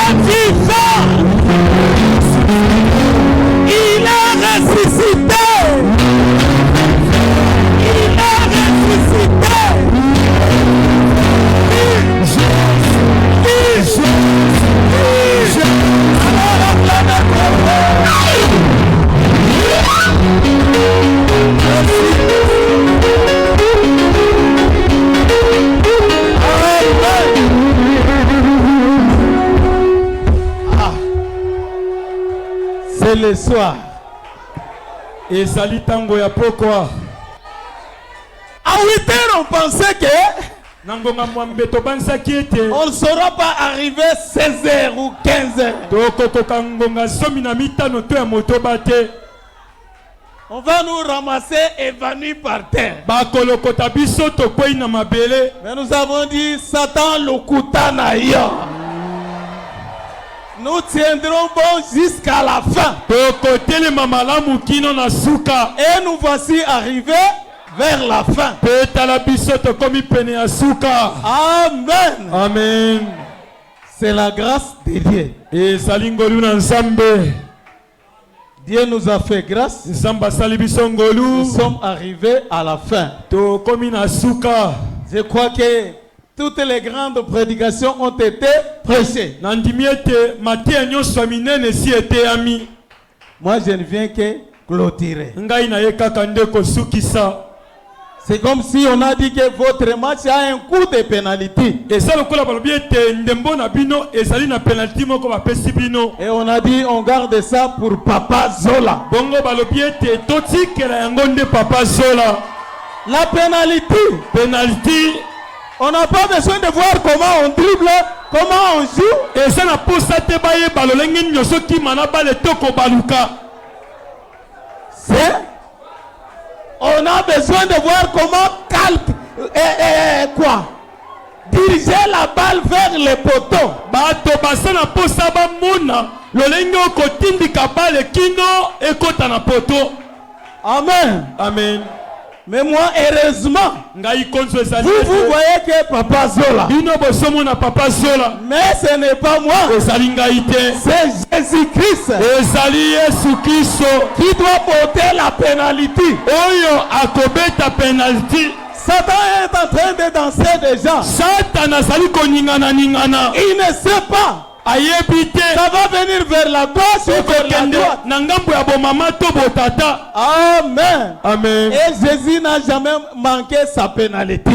est vivant. Il est ressuscité. Il est ressuscité. Alors acclamez ton Père. C'est le soir. Et Sali Tango ya pourquoi? À 8 heures, on pensait que On on ne saura pas arriver 16h ou 15h. On va nous ramasser évanouis par terre. Mais nous avons dit, Satan l'okutana yo. Nous tiendrons bon jusqu'à la fin. Et nous voici arrivés vers la fin. Amen. Amen. C'est la grâce de Dieu. Dieu nous a fait grâce. Nous sommes arrivés à la fin. Je crois que toutes les grandes prédications ont été prêchées. Moi, je ne viens que clôturer. C'est comme si on a dit que votre match a un coup de pénalité. Et on a dit on garde ça pour Papa Zola. La pénalité. On n'a pas besoin de voir comment on dribble, comment on joue. On a besoin de voir comment diriger la balle vers les poteaux. Amen. Amen. Mais moi, heureusement, vous voyez que Papa Zola. Mais ce n'est pas moi. C'est Jésus-Christ qui doit porter la pénalité. Satan est en train de danser déjà. Il ne sait pas. Ça va venir vers la gauche ou vers la droite. Amen. Amen. Et Jésus n'a jamais manqué sa pénalité.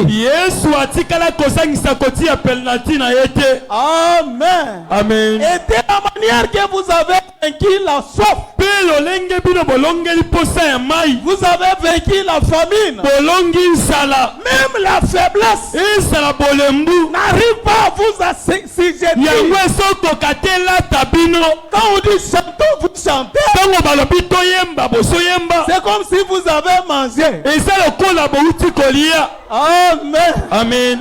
Amen. Amen. Et de la manière que vous avez vaincu la soif, vous avez vaincu la famine, même la faiblesse n'arrive pas à vous assujettir. Quand on dit chantons, vous chantez. C'est comme si vous avez mangé. Amen. Amen.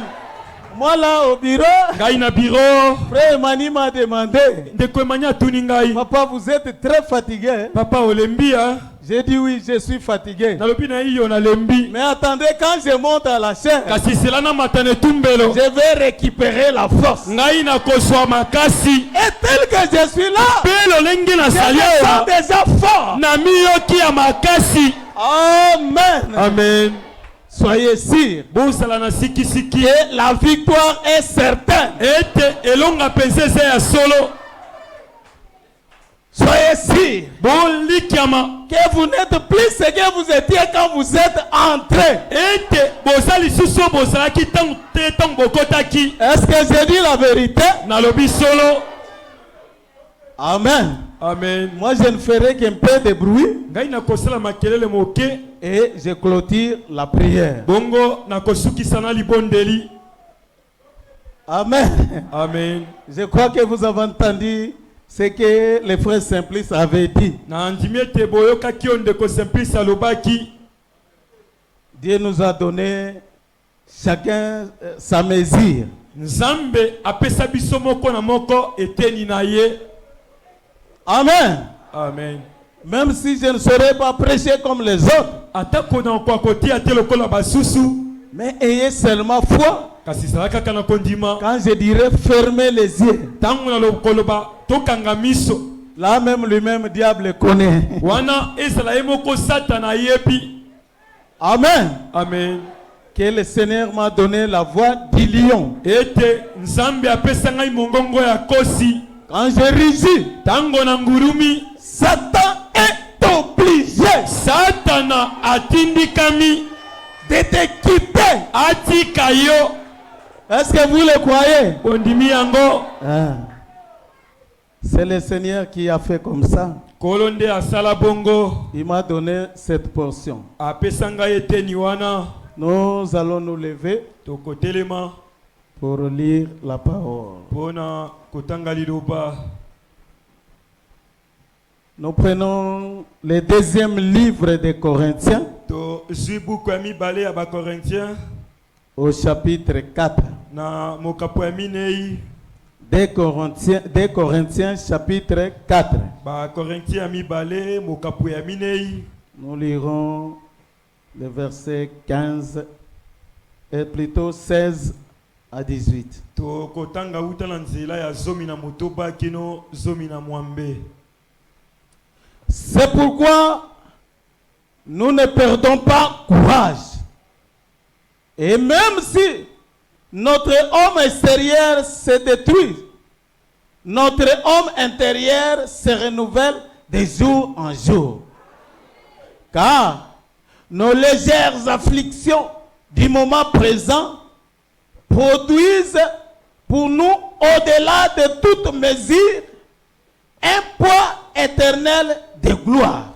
Moi là au bureau, Frère Emmanuel m'a demandé, Papa, vous êtes très fatigué. Papa Olembia. J'ai dit oui, je suis fatigué. Mais attendez, quand je monte à la chair, je vais récupérer la force. Et tel que je suis là, je me sens déjà fort. Amen. Amen. Soyez sûrs que la victoire est certaine. Soyez sûrs que vous n'êtes plus ce que vous étiez quand vous êtes entrés. Est-ce que j'ai dit la vérité? Amen. Amen. Moi, je ne ferai qu'un peu de bruit et je clôture la prière. Amen. Amen. Je crois que vous avez entendu ce que les frères Simplices avaient dit. Dieu nous a donné chacun sa mesure. Amen. Amen. Même si je ne saurais pas prêcher comme les autres, mais ayez seulement foi kasi salaka kana kondima. Quand je dirais fermer les yeux, tangu na lokoloba tokanga miso, là même lui-même diable connaît. wana ezala yemoko satana yebi. Amen. Amen. Que le Seigneur m'a donné la voix du lion. Ete nzambe apesa ngai mongongo ya kosi. Quand je rugis, tango na ngurumi, Satan est obligé, satana atindikami de te quitter. Atika yo. Est-ce que vous le croyez? Ondimi yango. C'est le Seigneur qui a fait comme ça. Kolonde asala bongo. Il m'a donné cette portion. Apesa ngai eteni wana. Nous allons nous lever tokotelema pour lire la parole. Pona kotanga liloba. Nous prenons le deuxième livre des Corinthiens. To zibuku ya mibale ya ba Corinthiens. Au chapitre 4. Na mokapo ya minei. Des Corinthiens chapitre 4. Ba Corinthiens ya mibale mokapo ya minei. Nous lirons le verset 15 et plutôt 16 à 18. To kotanga uta na nzela ya zomi na motoba kino zomi na mwambe. C'est pourquoi nous ne perdons pas courage. Et même si notre homme extérieur se détruit, notre homme intérieur se renouvelle de jour en jour. Car nos légères afflictions du moment présent produisent pour nous, au-delà de toute mesure, un poids éternel de gloire.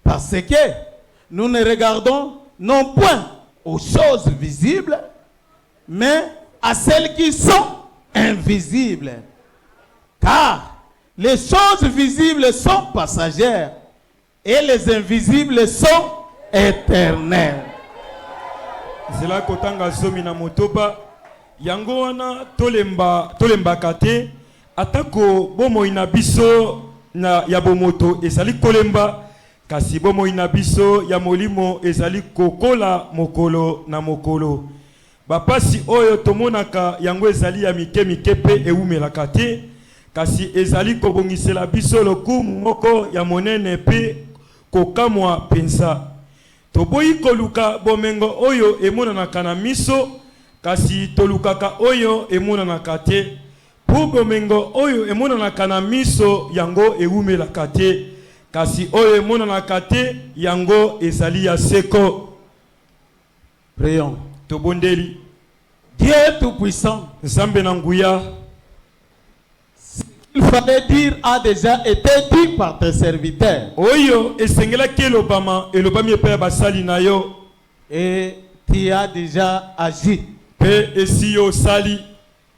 Parce que nous ne regardons non point aux choses visibles, mais à celles qui sont invisibles. Car les choses visibles sont passagères et les invisibles sont éternels. Zela kotanga zomi na motoba yango wana tolemba kate atako bomo inabiso na ya bomoto ezali kolemba kasi bomo inabiso ya molimo ezali kokola mokolo na mokolo. Bapasi oyo tomonaka yango ezali ya mike mike pe eumelaka te kasi ezali kobongisela biso lokumu moko ya monene pe kokamwa pensa. Toboyi koluka bomengo oyo emonanaka na miso kasi tolukaka oyo emonanaka te. Po bomengo oyo emonanaka na miso yango eumelaka te kasi oyo emonanaka te yango ezali ya seko. Prions. Tobondeli. Dieu tout-puissant, Nzambe na nguya. il fallait dire a déjà été dit par tes serviteurs. Oyo esengela kelobama elobami epa basali na yo. Et tu as déjà agi. Pe esi yo sali.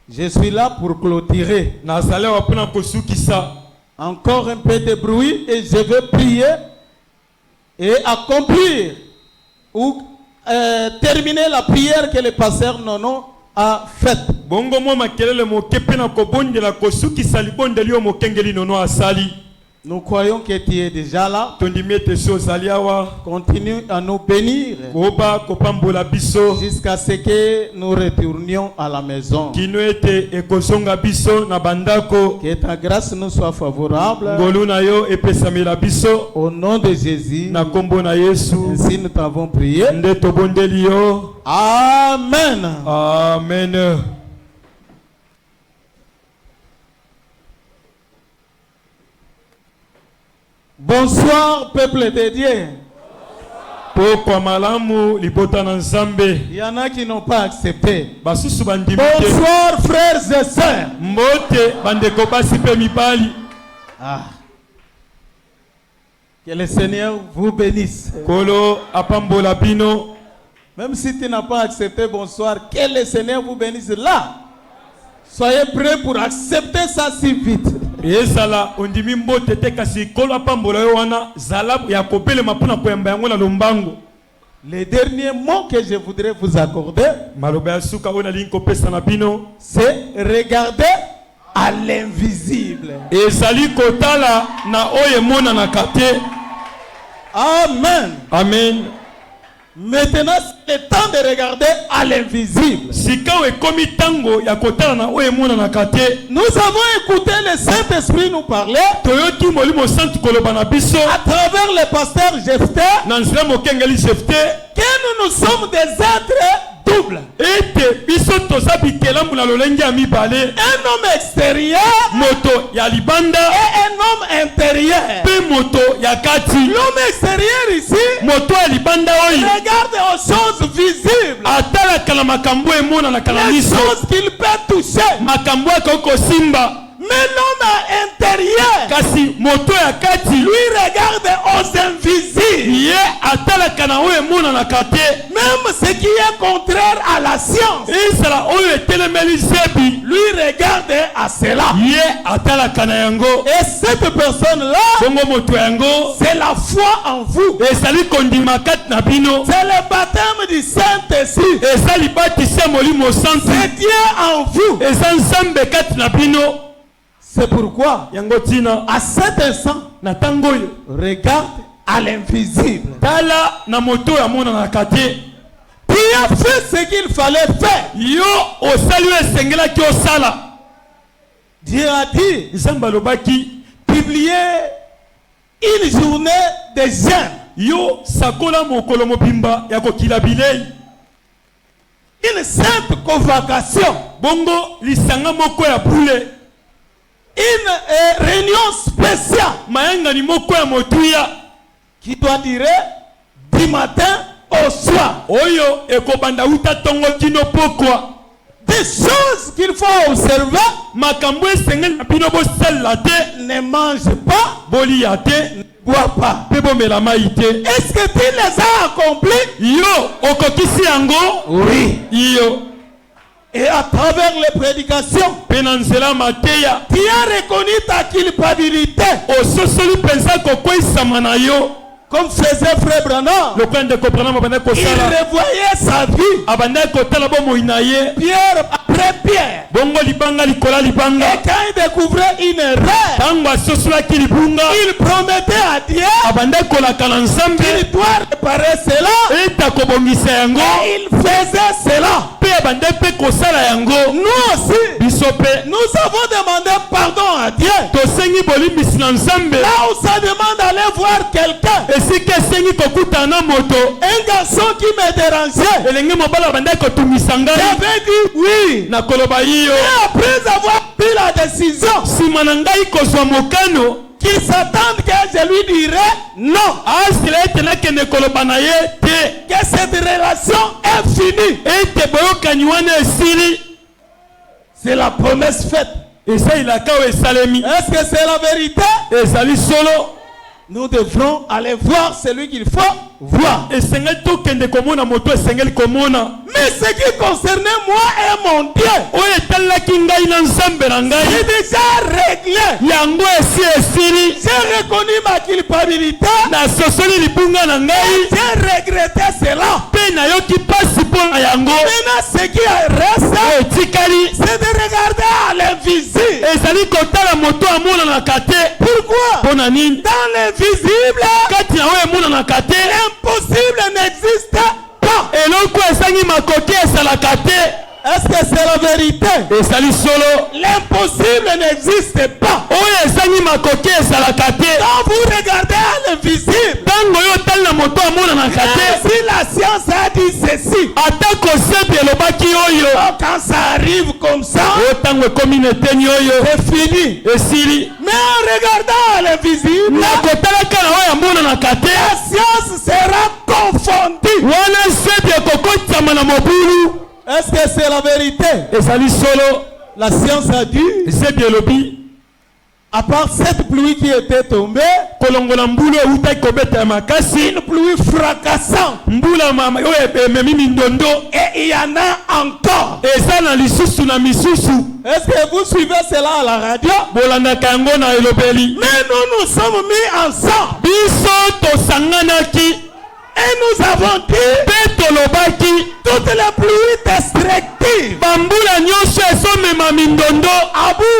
Je suis là pour clôturer. Na sala wapuna kosukisa. Encore un peu de bruit et je vais prier et accomplir ou terminer la prière que le pasteur Nono a faite. Bongo mo makelele mo kepena ko bondela ko suki sali bondeli yo mo kengeli Nono asali. Nous croyons que tu es déjà là. Continue à nous bénir jusqu'à ce que nous retournions à la maison. Que ta grâce nous soit favorable. Au nom de Jésus, ainsi nous t'avons prié. Amen. Amen. Bonsoir, peuple de Dieu. Il y en a qui n'ont pas accepté. Bonsoir, frères et sœurs. Que le Seigneur vous bénisse. Même si tu n'as pas accepté bonsoir, que le Seigneur vous bénisse là. Soyez prêts pour accepter ça si vite. Les derniers mots que je voudrais vous accorder, c'est regarder à l'invisible. Amen. Amen. Maintenant, c'est le temps de regarder à l'invisible. Nous avons écouté le Saint-Esprit nous parler à travers le pasteur Jephthé que nous sommes des êtres doubles. Un homme extérieur et un homme intérieur. L'homme extérieur ici regarde aux choses visibles, les choses qu'il peut toucher. Mais l'homme intérieur, lui regarde aux invisibles. Même ce qui est contraire à la science, lui regarde à cela. Et cette personne-là, c'est la foi en vous. C'est le baptême du Saint-Esprit. C'est Dieu en vous. C'est pourquoi, à cet instant, regarde à l'invisible. Pierre a fait ce qu'il fallait faire. Dieu a dit, publier une journée de jeûne. Une simple convocation. Une réunion spéciale qui doit durer du matin au soir. Des choses qu'il faut observer. Ne mange pas, ne bois pas. Est-ce que tu les as accomplis? Oui. Et à travers les prédications, tu as reconnu ta culpabilité. Comme faisait Frère Branham, il revoyait sa vie, pierre après pierre. Et quand il découvrait une erreur, il promettait à Dieu qu'il doit réparer cela. Et il faisait cela. Nous aussi, nous avons demandé pardon à Dieu. Là où ça demande d'aller voir quelqu'un, un garçon qui me dérangeait, j'avais dit oui. Et après avoir pris la décision, qu'il s'attende que je lui dirais non, que cette relation est finie. C'est la promesse faite. Est-ce que c'est la vérité? Nous devrons aller voir celui qu'il faut voir. Mais ce qui concernait moi et mon Dieu, c'est déjà réglé. J'ai reconnu ma culpabilité. J'ai regretté cela. Maintenant, ce qui reste, c'est de regarder à l'invisible. Pourquoi? Dans l'invisible, l'impossible n'existe pas. Est-ce que c'est la vérité? L'impossible n'existe pas. Quand vous regardez à l'invisible, si la science a dit ceci, quand ça arrive comme ça, c'est fini. Mais en regardant à l'invisible, la science sera confondue. Est-ce que c'est la vérité? La science a dit, à part cette pluie qui était tombée, une pluie fracassante, et il y en a encore. Est-ce que vous suivez cela à la radio? Mais nous sommes mis ensemble. Et nous avons dit toutes les pluies destructives, Abu,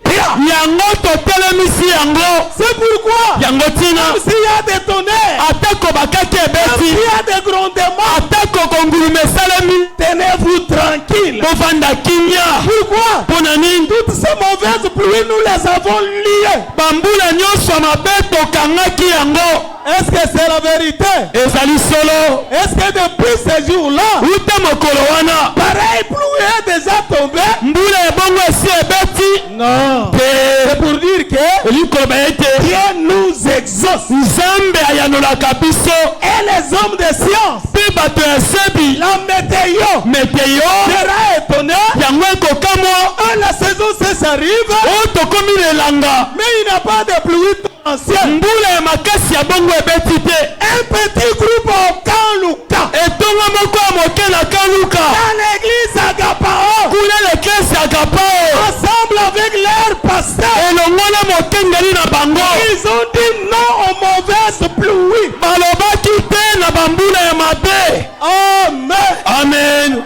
et yango totelemisi yango. C'est pourquoi Yango tina même s'il y a des tonnerres, atako bakaki même ebeti s'il y a des grondements, atako kongulume esalemi tenez-vous tranquille. bovanda kimia. Pourquoi? Mpona nini? Toutes ces mauvaises pluies, nous les avons liées. Bambula nyonso ya mabe tokangaki yango. Est-ce que c'est la vérité? Ezali solo. Est-ce que depuis ces jours-là, Uta mokolo wana pareil pluie est déjà tombé? mbula ebongo esi ebeti. Non. C'est pour dire que Elikoloba ete Dieu nous exauce. Nzambe ayanolaka biso. Et les hommes de science, Mpe bato ya sebi la météo meteyo sera étonné. yango ekokamwa. La saison cesse arrive, Oyo tokomi lelanga. mais il n'y a pas de pluie torrentielle. Mbula ya makasi ya bongo ebeti te. Un petit groupe au Kanluka, Etonga moko ya moke na kaluka. dans l'église Agapao, Kuna leklesi ya kapao. ensemble avec leur pasteur, Elongo na mokengeli na bango. ils ont dit non aux mauvaises pluies. Balobaki te na bambula ya mabe. Amen. Amen.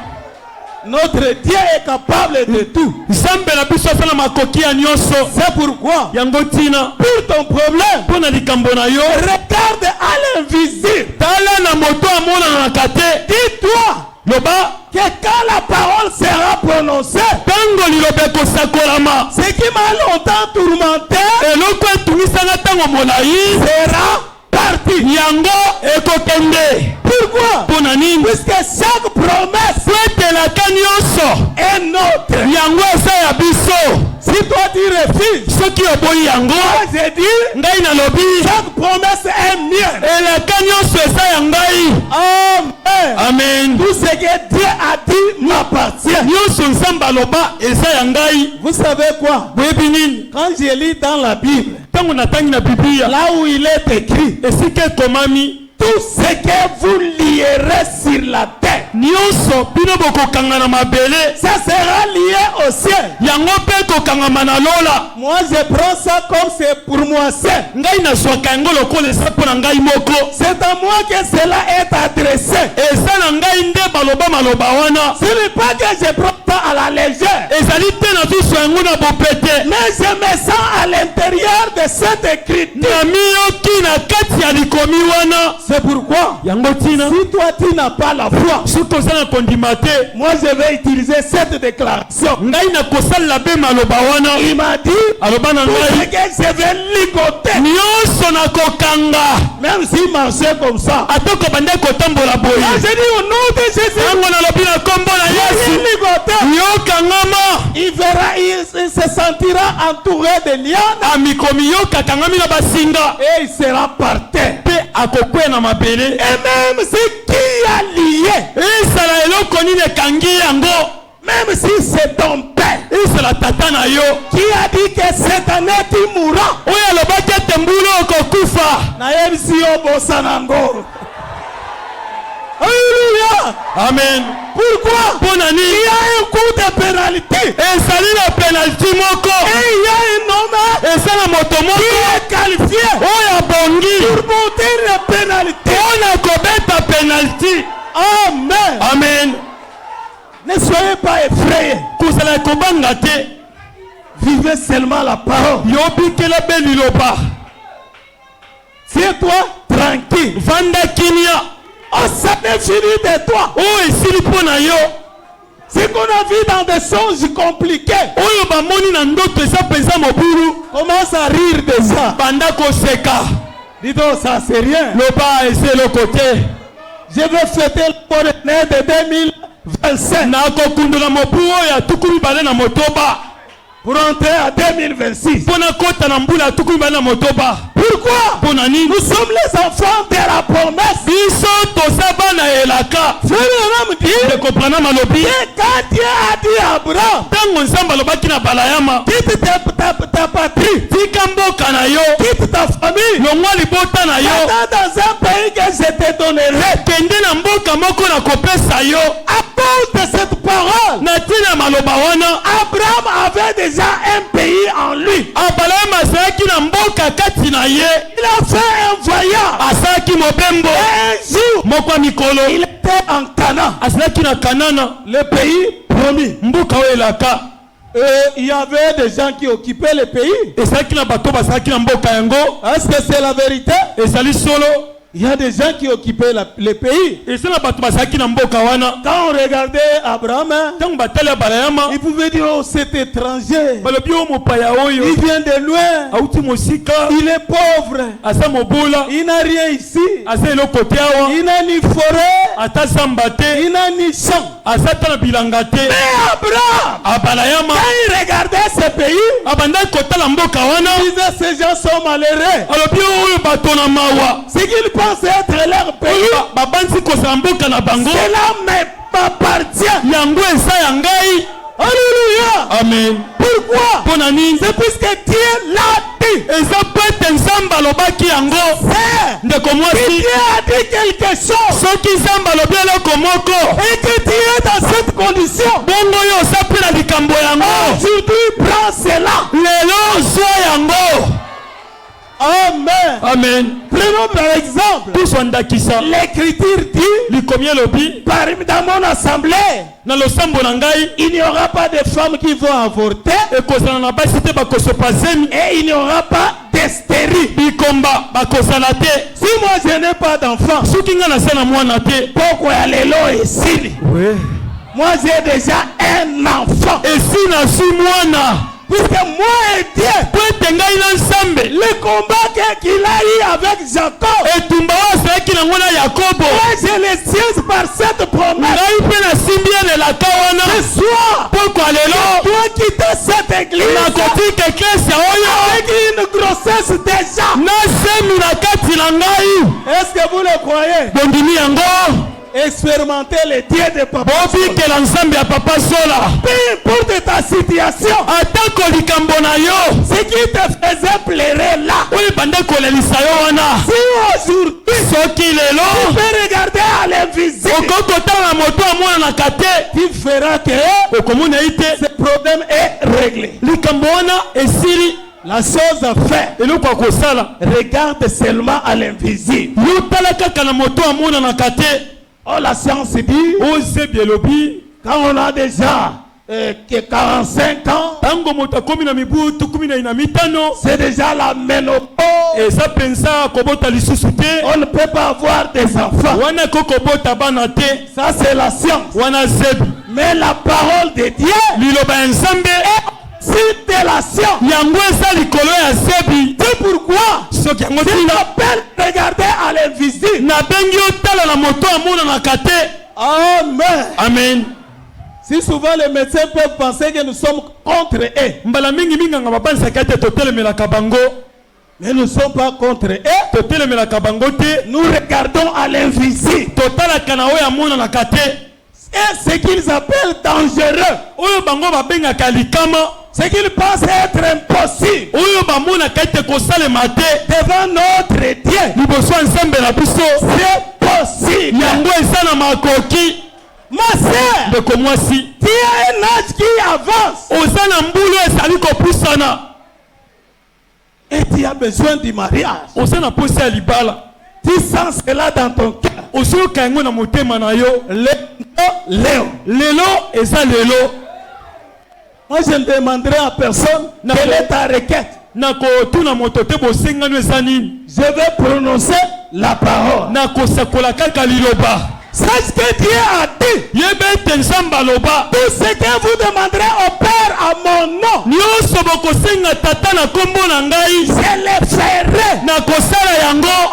Notre Dieu est capable de tout. Nzambe na biso asala makoki ya nyonso. C'est pourquoi, Yango tina pour ton problème, mpona likambo na yo. regarde à l'invisible. Tala na moto amonanaka te. Dis-toi Loba que quand la parole sera prononcée, ntango liloba ekosakolama. ce qui m'a longtemps tourmenté Eloko etungisanga ntango molai sera parti. yango ekokende. Pourquoi? Mpona nini? Puisque chaque promesse Po etelaka nyonso est nôtre. yango eza ya biso. Si toi tu refuses, Soki oboyi yango moi je dis, ngai nalobi chaque promesse est mienne. elaka nyonso eza ya ngai. Amen. Amen. Tout ce que Dieu a dit m'appartient. Nyonso nzambe aloba eza ya ngai. Vous savez quoi? Boyebi nini? Quand je lis dans la Bible, Ntango natangi na Biblia là où il est écrit, esika ekomami tout ce que vous lierez sur la terre, nyonso bino bokokanga na mabele ça sera lié au ciel. yango mpe ekokangama na lola. Moi je prends ça comme c'est pour moi seul. Ngai nazwaka yango lokola eza mpo na ngai moko. C'est à moi que cela est adressé. Eza na ngai nde baloba maloba wana. Ce n'est pas que je prends ça à la légère, Ezali te nazoswa yango na bopete. mais je me sens à l'intérieur de cette écriture. Namiyoki na kati ya likomi wana. C'est pourquoi, Yango tina si toi tu n'as pas la foi, soki oza na kondima te, moi je vais utiliser cette déclaration. ngai nakosalela be maloba wana. Il m'a dit, Aloba na tout ce ngai que je vais ligoter, nyonso nakokanga. même s'il marchait comme ça. Atoko bande kotambola boye. Quand je dis au nom de Jésus, Yango nalobi na kombo na il Yesu. ligoter, Yokangama. il verra, il se sentira entouré de lianes Amikomi yokakangami na basinga. et il sera par terre. Pe akokwea na mabele. Et même si qui a lié, Esala eloko nini ekangi yango. même si c'est ton père Esala tata na yo. qui a dit que cette année tu mourras, Oyo alobaki ete mbula okokufa. na yebisi yo bosanango. Alléluia. Amen. Pourquoi? Mpona Il y nini? a un coup de pénalité. Ezali na penalty moko. Et il y a un homme Eza na moto qui moko est qualifié oyo abongi pour monter la pénalité. mpona kobeta penalty. Amen. Amen. Ne soyez pas effrayés. Kozala ekobanga te. Vivez seulement la parole. Yobikela be liloba. Tiens-toi tranquille. Vanda kimia. Oh, ça n'est fini de toi. Oyo esili mpo na yo. Ce qu'on a vu dans des songes compliqués, Oyo bamoni na ndoto eza mpenza mobulu. commence à rire de ça. Banda koseka. Dis donc, ça c'est rien. Loba ese eloko te. Je vais fêter le bonheur de 2025 nakokundola mobu oyo ya tuku mibale na motoba pour entrer à 2026. mpo na kota na mbula ya tuku mibale na motoba. Pourquoi? Mpo na nini? Nous sommes les enfants de la promesse. biso toza bana elaka. Frère, dit ekoprana malobi que quand Dieu a dit à Abraham, ntango nzambe alobaki na balayama quitte ta patrie, tika mboka na yo quitte ta famille, longwa libota na yo dans un pays que je te donnerai. kende na mboka moko na kopesa yo. À cause de cette parole, na ntina maloba wana Abraham avait déjà un pays en lui. abalayama azalaki na mboka kati na ye. Il a fait un voyage. asalaki mobembo Un jour, moko ya mikolo il était en Canaan, azalaki na kanana le pays promis. mboka oyo elaka. il y avait des gens qui occupaient le pays. Est-ce que c'est la vérité? Il y a des gens qui occupaient le pays. Quand on regardait Abraham, il pouvait dire, oh, cet étranger, il vient de loin, il est pauvre, il n'a rien ici, il n'a ni forêt, il n'a ni champ. Mais Abraham, quand il regardait ce pays, il disait, ces gens sont malheureux. Ce qu'ils pensent être leur pays, cela m'appartient. Alléluia. Amen. Pourquoi? C'est puisque Dieu l'a dit. Dieu a dit quelque chose. Et que Dieu est dans cette condition. Aujourd'hui, prends cela. Amen. Amen. Prenons par exemple l'écriture dit dans mon assemblée il n'y aura pas de femmes qui vont avorter et il n'y aura pas d'hystérie. Si moi je n'ai pas d'enfant, pourquoi aller là ici? Moi j'ai déjà un enfant. Et si na suis moi puisque moi et Dieu, le combat qu'il a eu avec Jacob, moi je le tiens par cette promesse. Ce soir, je dois quitter cette église avec une grossesse déjà. Est-ce que vous le croyez? Expérimenter les dieux de Papa Sola. Peu importe ta situation, ce qui te faisait pleurer là, si aujourd'hui tu peux regarder à l'invisible, tu feras que ce problème est réglé. La chose à faire, regarde seulement à l'invisible. Oh, la science dit, quand on a déjà 45 ans, c'est déjà la ménopause. On ne peut pas avoir des enfants. Ça c'est la science. Mais la parole de Dieu c'est de la science. C'est pourquoi je t'appelle regarder à l'invisible. Amen. Amen. Si souvent les médecins peuvent penser que nous sommes contre eux, mais nous ne sommes pas contre eux. Nous regardons à l'invisible. Et ce qu'ils appellent dangereux, ce qu'ils pensent être impossible devant notre Dieu, c'est possible. Ma sœur, tu as un âge qui avance et tu as besoin du mariage. Tu sens cela dans ton cœur. Moi je ne demanderai à personne quelle est ta requête. Je vais prononcer la parole. Sache que Dieu a dit, tout ce que vous demanderez au Père à mon nom, je le ferai,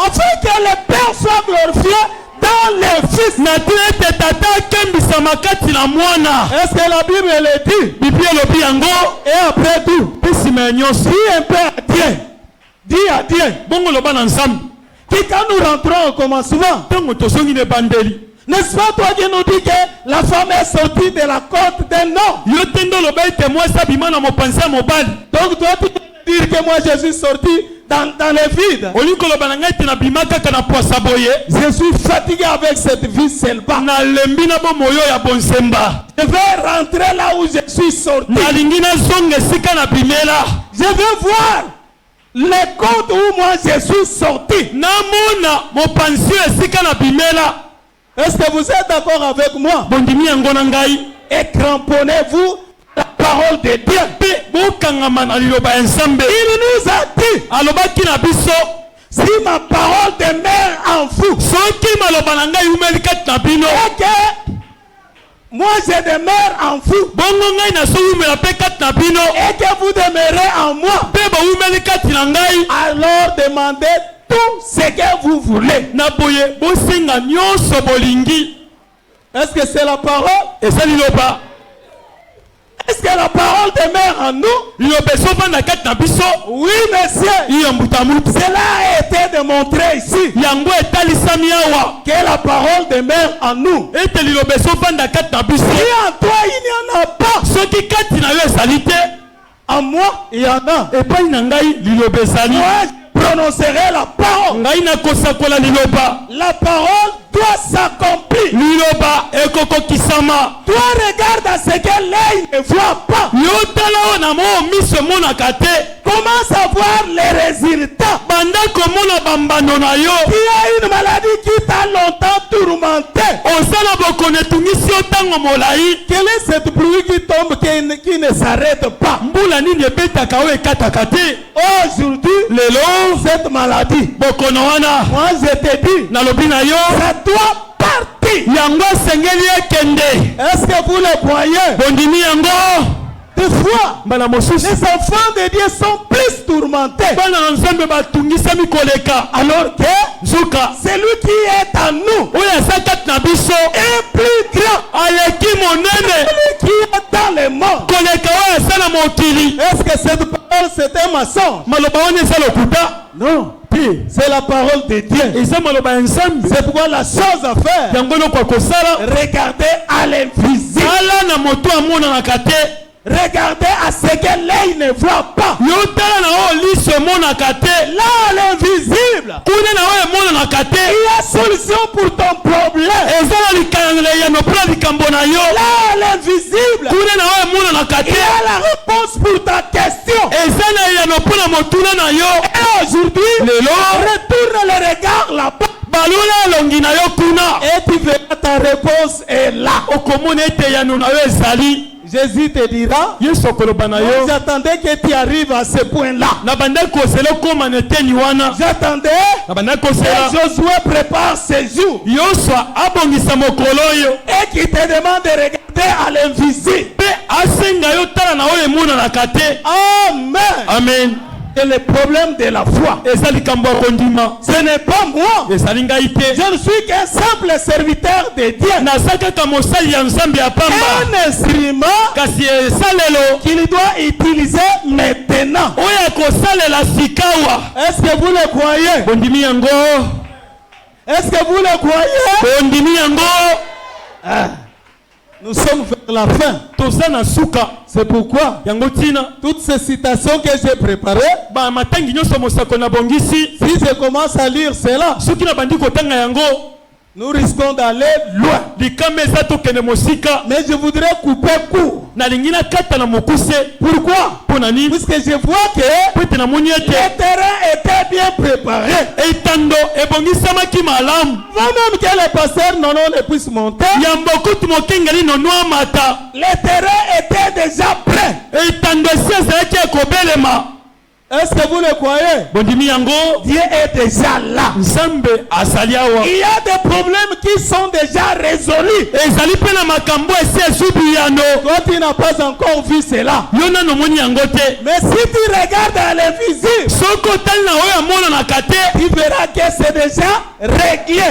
afin que le Père soit glorifié dans le Fils. Est-ce que la Bible le dit? Et après tout, dis un peu à Dieu. Dis à Dieu. Quand nous rentrons au commencement, n'est-ce pas toi qui nous dis que la femme est sortie de la côte d'un homme? Donc toi tu peux dire que moi je suis sorti dans le vide. Je suis fatigué avec cette vie célibataire. Je vais rentrer là où je suis sorti. Je vais voir les côtes où moi je suis sorti. Est-ce que vous êtes d'accord avec moi? Et cramponnez-vous la parole de Dieu. Il nous a dit, si ma parole demeure en vous, et que moi je demeure en vous, et que vous demeurez en moi, alors demandez tout ce que vous voulez. Est-ce que c'est la parole? Est-ce que la parole demeure en nous? Oui, monsieur. Cela a été démontré ici. Que la parole demeure en nous. Si en toi il n'y en a pas, en moi il y en a. Moi je prononcerai la parole. La parole doit s'accomplir. Toi regarde à ce que l'œil ne voit pas. Commence à voir les résultats. Tu as une maladie qui t'a longtemps tourmenté. Quel est cette pluie qui tombe qui ne s'arrête pas? Aujourd'hui, cette maladie, moi je te dis, ça doit partir. Est-ce que vous le croyez? Des fois, les enfants de Dieu sont plus tourmentés. Alors que celui qui est en nous est plus grand. Celui qui est dans le monde. Est-ce que cette parole c'est un mensonge? Non. C'est la parole de Dieu. C'est pourquoi la chose à faire, regardez à l'invisible. Regardez à ce que l'œil ne voit pas. Là, l'invisible, il y a solution pour ton problème. Là, l'invisible, il y a la réponse pour ta question. Et aujourd'hui, retourne le regard là-bas. Et tu verras ta réponse est là. Jésus te dira, j'attendais que tu arrives à ce point-là. J'attendais que Josué prépare ses jours. Et qu'il te demande de regarder à l'invisible. Amen. Amen. C'est le problème de la foi. Ce n'est pas moi. Je ne suis qu'un simple serviteur de Dieu. Un instrument qu'il doit utiliser maintenant. Est-ce que vous le croyez? Est-ce que vous le croyez? Nous sommes vers la fin. C'est pourquoi toutes ces citations que j'ai préparées, si je commence à lire cela, nous risquons d'aller loin. Mais je voudrais couper court. Pourquoi? Puisque je vois que le terrain était bien préparé. Moi-même que les pasteurs non ne puissent monter, le terrain était déjà prêt. Est-ce que vous le croyez? Dieu est déjà là. Il y a des problèmes qui sont déjà résolus. Toi, tu n'as pas encore vu cela. Mais si tu regardes à l'invisible, tu verras que c'est déjà réglé.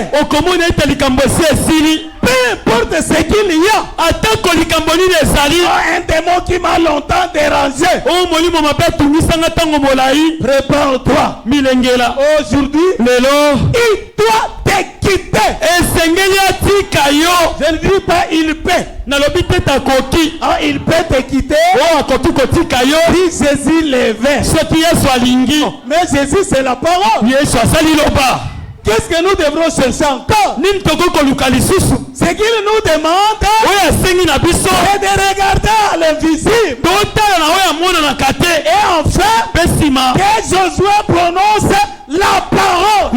Peu importe ce qu'il y a. Un démon qui m'a longtemps dérangé. Prépare-toi. Aujourd'hui, il doit te quitter. Je ne dis pas il peut. Il peut te quitter. Si Jésus l'avait. Mais Jésus c'est la parole. Qu'est-ce que nous devrons chercher encore? Ce qu'il nous demande, c'est de regarder à l'invisible. Et enfin, que Josué prononce la parole.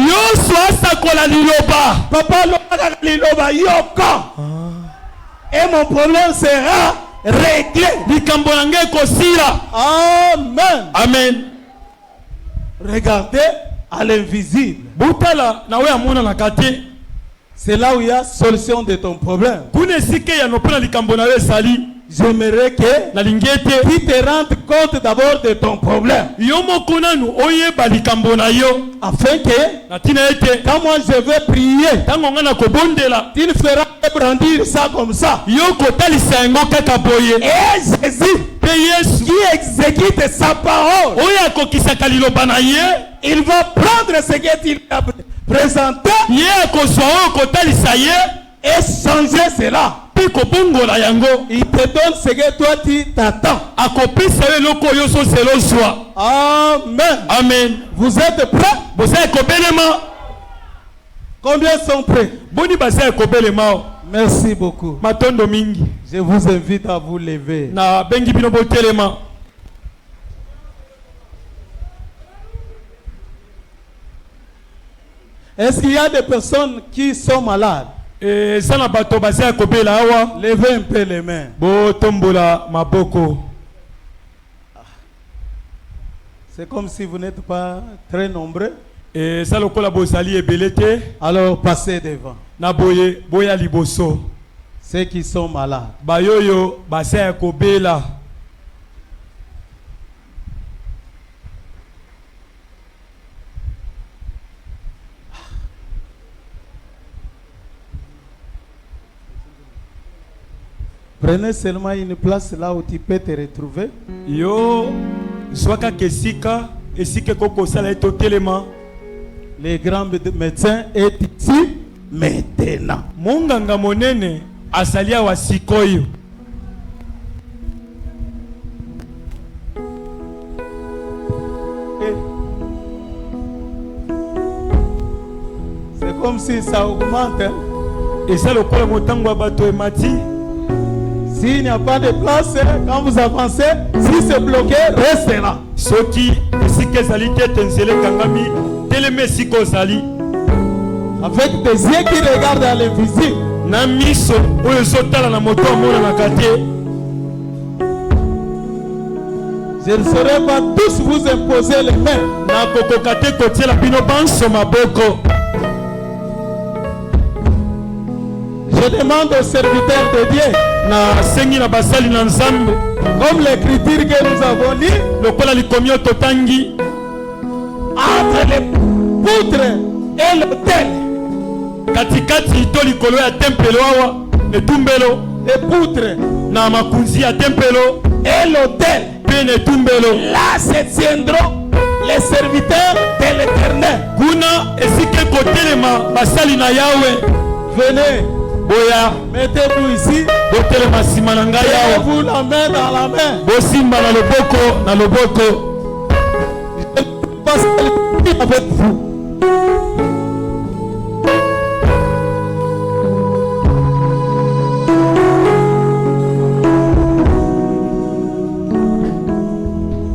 Papa, et mon problème sera réglé. Amen. Amen. Regardez à l'invisible. Butala na we amona na kate. C'est là où il y a solution de ton problème. J'aimerais que tu te rendes compte d'abord de ton problème. Afin que quand moi je vais prier, tu ne feras que brandir ça comme ça. Et Jésus qui exécute sa parole, il va prendre ce qu'il a présenté et changer cela. Il te donne ce que toi tu t'attends. Amen. Amen. Vous êtes prêts? Combien sont prêts? Merci beaucoup. Je vous invite à vous lever. Est-ce qu'il y a des personnes qui sont malades? Levez un peu les mains. C'est comme si vous n'êtes pas très nombreux. Alors passez devant. Ceux qui sont malades. Prenez seulement une place là où tu peux te retrouver. Les grands médecins est ici maintenant. Monganga monene asalia wa sikoyo. C'est comme si ça augmente. Et ça le quoi motango bato emati. S'il n'y a pas de place, quand vous avancez, si c'est bloqué, restez là. Soki, si que salite tensele kangami, teleme siko sali. Avec des yeux qui regardent à l'invisible. Na miso, oyo sotala na moto amona na kate. Je ne saurais pas tous vous imposer les mains. Na koko kate kotiela bino banso maboko. Je demande aux serviteurs de Dieu. Na sengi na basali na nzambe. Comme l'écriture que nous avons lu. Lokola likomio totangi. Entre les poutres et l'autel. Katikati to likolo ya tempelo awa. Etumbelo. Les poutres. Na makunzi ya tempelo. Et l'autel. Pene tumbelo. Là se tiendront les serviteurs de l'Éternel. Kuna esike kotelema basali na Yahweh. Venez. Boya, mettez-vous ici. Mettez-vous la main dans la main. Bosimba na loboko, na loboko. Je passe avec vous.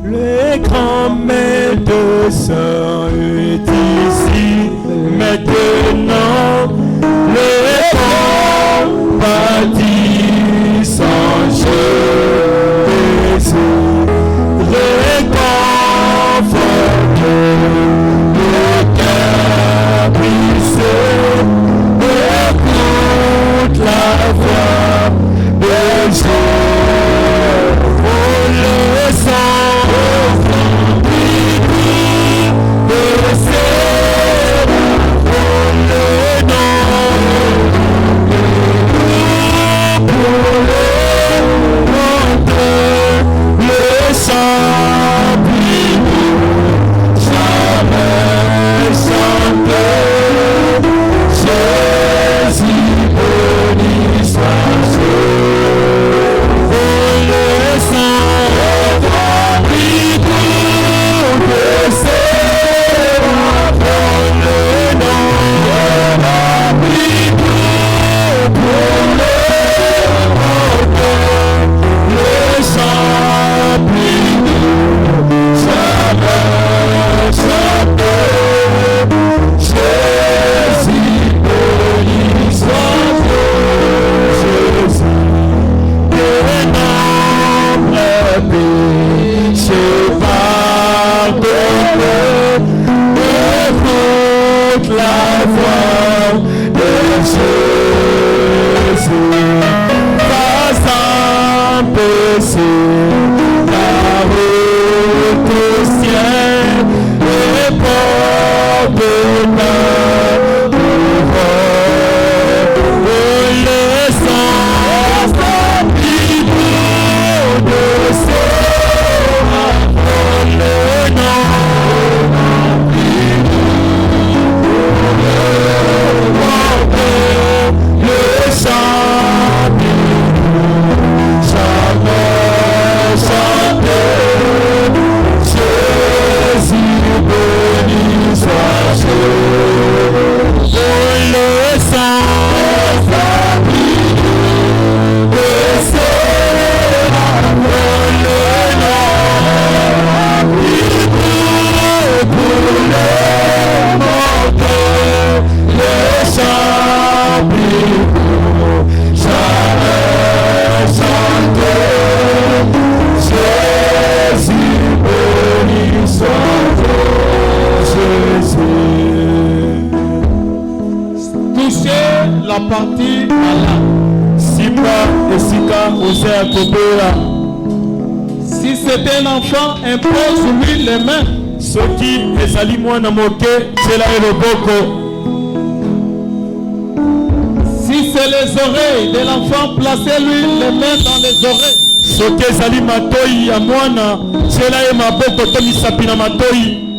Le grand médecin est ici maintenant. Le bâti sans Jésus, réconforte le cœur brisé, écoute la voix de Jésus, le sang de ses le nom. voix de Jésus va s'empêcher la route au ciel et porte ta la partie malade. Si c'est un enfant, impose-lui les mains. Si c'est les oreilles de l'enfant, placez-lui les mains dans les oreilles.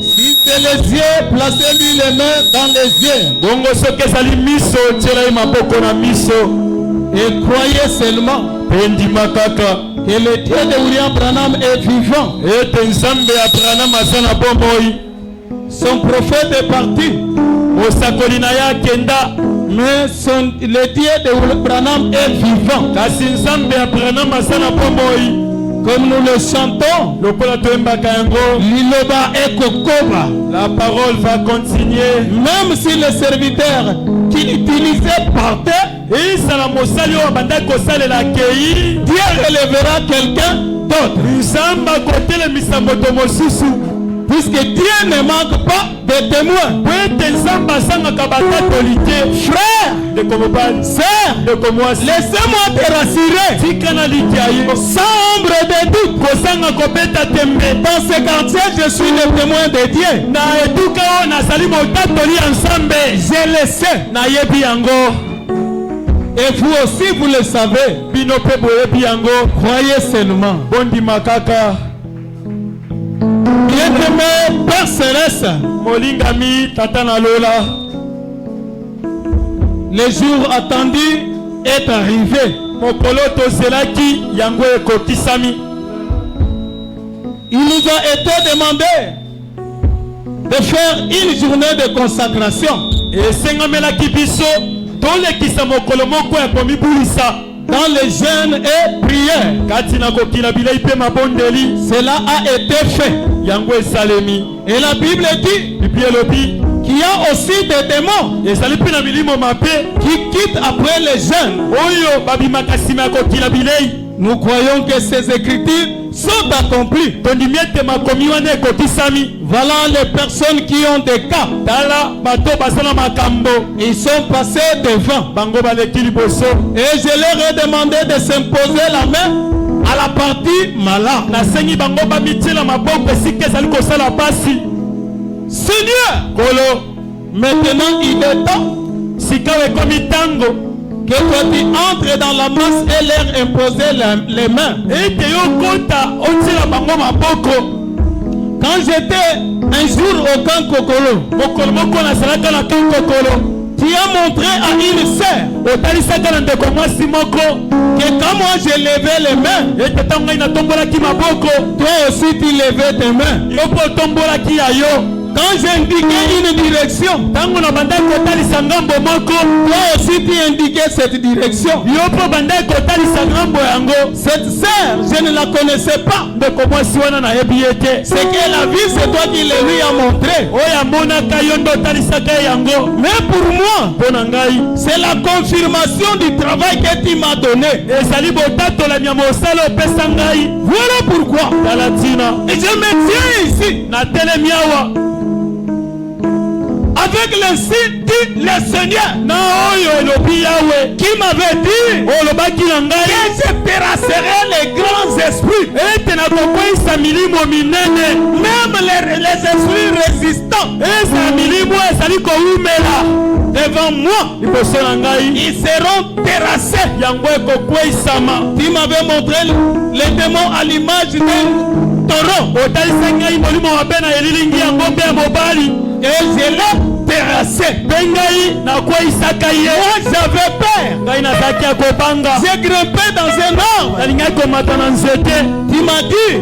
Si c'est les yeux, placez-lui les mains dans les yeux. Et croyez seulement que le Dieu de William Branham est vivant. Son prophète est parti, mais le Dieu de William Branham est vivant. Comme nous le chantons, Liloba et Kokoba. La parole va continuer. Même si le serviteur qu'il utilisait partait, Dieu relèvera quelqu'un d'autre. Puisque Dieu ne manque pas de témoins. Frère, sœur, laissez-moi te rassurer. Sans ombre de doute, dans ce quartier, je suis le témoin de Dieu. Je le sais. Et vous aussi, vous le savez. Croyez seulement. Bien-aimé Père Céleste, le jour attendu est arrivé. Il nous a été demandé de faire une journée de consacration dans les jeûnes et prières. Cela a été fait. Et la Bible dit qu'il y a aussi des démons qui quittent après les jeûnes. Nous croyons que ces écritures sont accomplies. Voilà les personnes qui ont des cas. Ils sont passés devant. Et je leur ai demandé de s'imposer la main à la partie malade. Seigneur, maintenant il est temps que toi tu entres dans la masse et leur imposer les mains. Quand j'étais un jour au camp Kokolo, tu as montré à une sœur que quand moi je levais les mains, toi aussi tu levais tes mains. Quand j'indiquais une direction, toi aussi tu indiquais cette direction. Cette sœur, je ne la connaissais pas. Ce qu'elle a vu, c'est toi qui le lui a montré. Mais pour moi, c'est la confirmation du travail que tu m'as donné. Voilà pourquoi. Et je me tiens ici avec l'ainsi dit le Seigneur, qui m'avait dit que je terrasserai les grands esprits, même les esprits résistants devant moi, ils seront terrassés. Tu m'avais montré les démons à l'image d'un taureau, et je l'ai terrassé. Moi j'avais peur, j'ai grimpé dans un arbre. Tu m'as dit que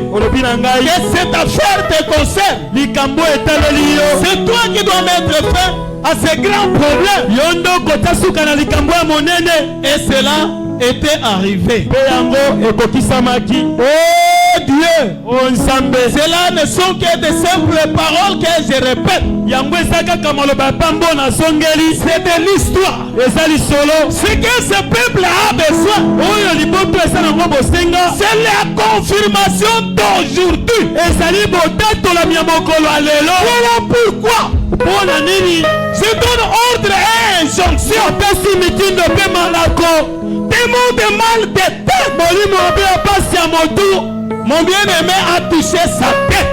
cette affaire te concerne. C'est toi qui dois mettre fin à ces grands problèmes. Et cela était arrivé. Oh Dieu, cela ne sont que de simples paroles que je répète. C'est de l'histoire. Ce que ce peuple a besoin, c'est la confirmation d'aujourd'hui. Voilà pourquoi je donne ordre et injonction. Démon de mal de tête, mon bien-aimé a touché sa tête.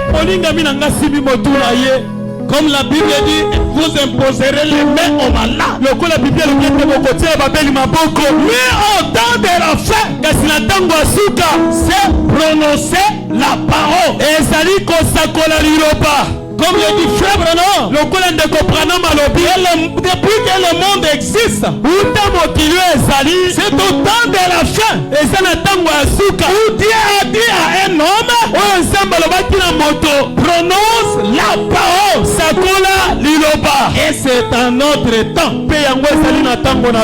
Comme la Bible dit, vous imposerez les mains aux malades. Mais au temps de la fin, c'est prononcer la parole. Comme le dit frère Branham, depuis que le monde existe, c'est au temps de la fin où Dieu a dit à un homme, prononce la parole. Et c'est un autre temps.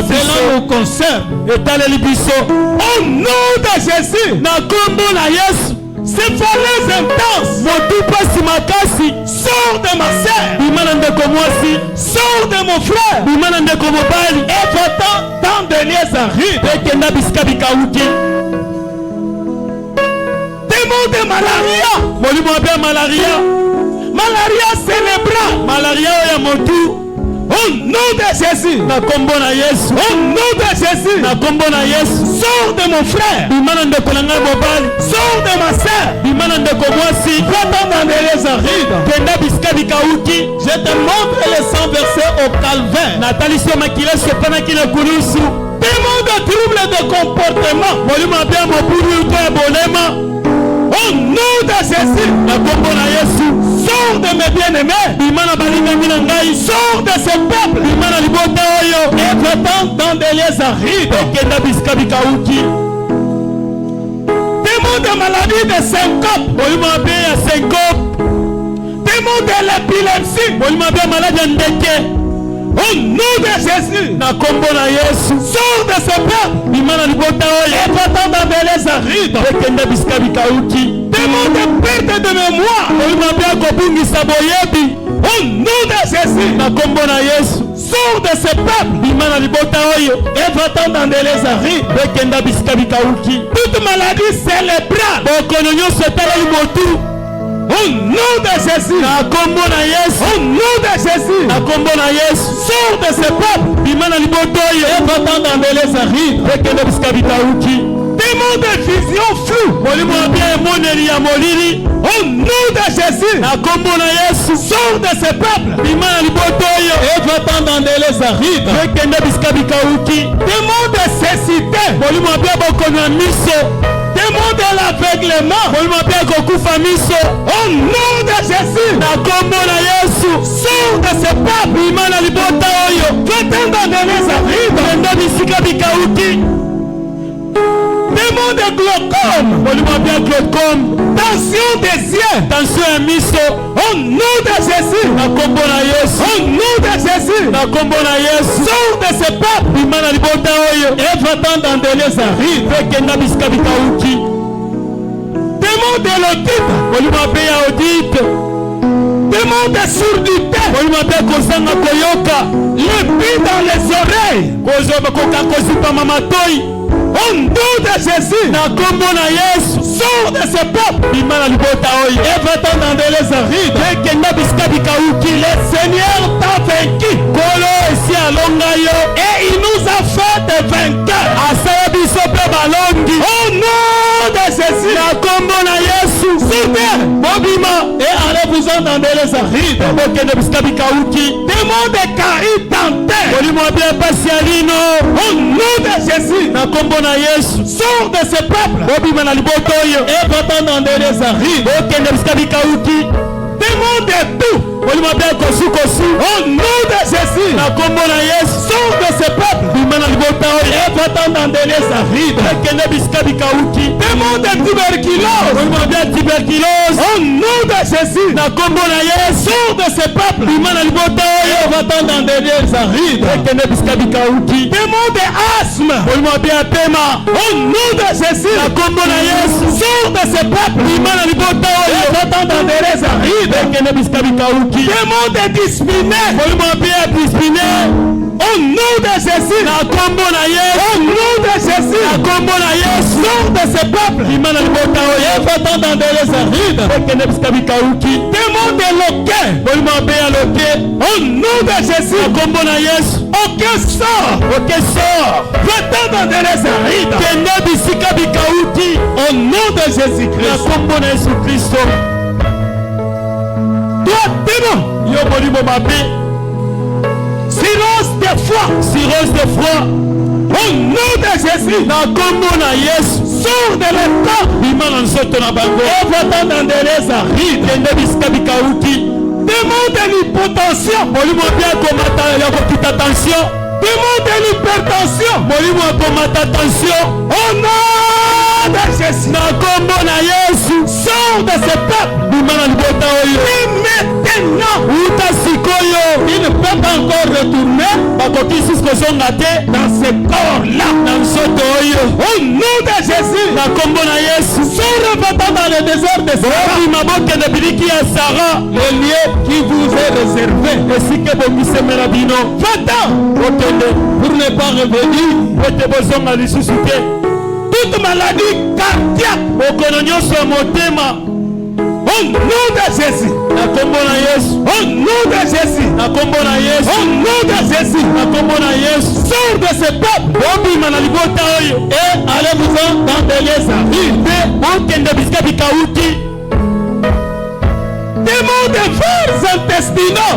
Cela nous concerne. Au nom de Jésus, ces valeurs intenses, sors de ma sœur, sors de mon frère, et va-t'en dans des liens arides. Démon de malaria cérébrale, au nom de Jésus, au nom de Jésus, sors de mon frère, sors de ma sœur, va-t'en dans des liens arides. Je te montre les 100 versets au calvaire. Démon de troubles de comportement, au nom de Jésus, sors de mes bien-aimés, sors de ce peuple, et va-t'en dans des liens arides. Démon de maladie de syncope, démon de l'épilepsie, au nom de Jésus, sors de ce peuple, et va-t'en dans des liens arides. Démon de perte de mémoire, au nom de Jésus, sors de ce peuple, et va-t'en dans des liens arides. Toute maladie cérébrale, au nom de Jésus, au nom de Jésus, sors de ce peuple, et va-t'en dans des liens arides. Démon de vision floue, au nom de Jésus, sors de ce peuple, et va-t'en dans des liens arides. Démon de cécité, démon de l'aveuglement, au nom de Jésus, sors de ce peuple, va-t'en dans des liens arides. Démon de glaucome, tension des yeux, au nom de Jésus, au nom de Jésus, sors de ce peuple, et va-t'en dans des liens arides. Démon de l'otite, démon de surdité, l'épée dans les oreilles, au nom de Jésus, sors de ce peuple, et va-t'en dans des liens arides. Le Seigneur t'a vaincu. Et il nous a fait des vainqueurs. Au nom de Jésus. Et allez-vous en dans les arides. Des mondes caïds dentaires. Au nom de Jésus. Sors de ce peuple. Et va-t'en dans les arides. Des mondes de tout. Au nom de Jésus. Sors de ce peuple. Et va-t'en dans les arides. Des mondes de tuberculose. Au nom de Jésus. Sors de ce peuple. Et va-t'en dans les arides. Des mondes de asthme. Au nom de Jésus. Sors de ce peuple. Et va-t'en dans les arides. Des mondes de dyspnée. Au nom de Jésus. Au nom de Jésus. Sors de ce peuple. Et va-t'en dans les arides. Des mondes de loquets. Au nom de Jésus. Aucun sort. Va-t'en dans les arides. Au nom de Jésus-Christ. Toi, démon. Cirrhose de foie. Au nom de Jésus. Sors de l'état. Et va-t'en dans les arides. Démon de l'hypotension. Démon de l'hypertension. Au nom de Jésus. Sors de ce peuple. Et maintenant. Il ne peut pas encore retourner dans ce corps-là. Au nom de Jésus. Sors va-t'en dans le désert de Sarah. Le lieu qui vous est réservé. Va-t'en. Pour ne pas revenir. Toute maladie cardiaque. Au nom de Jésus. Au nom de Jésus. Au nom de Jésus. Sors de ce peuple. Et allez-vous-en dans des arides. Démons de vers intestinaux.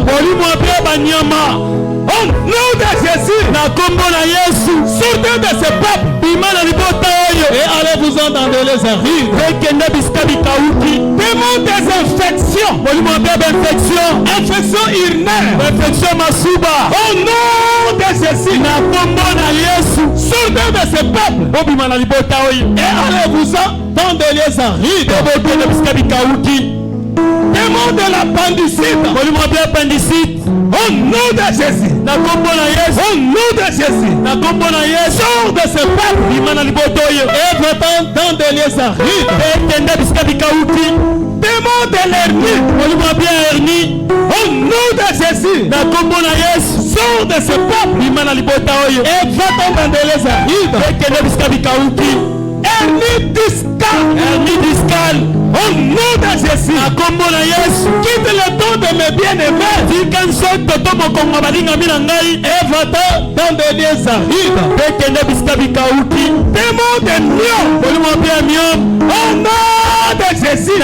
Au nom de Jésus. Sortez de ce peuple. Et allez-vous-en dans les arides. Démons des infections. Infection urinaire. Au nom de Jésus. Sortez de ce peuple. Et allez-vous-en dans les arides. Démon de l'appendicite. Au nom de Jésus. Au nom de Jésus. Sors de ce peuple. Et va-t'en dans les arides. Démon de l'hernie. Au nom de Jésus. Sors de ce peuple. Et va-t'en dans les arides. Hernie discale. Au nom de Jésus. Quitte le dos de mes bien-aimés. Et va-t'en dans des arides. Démon de lion. Au nom de Jésus.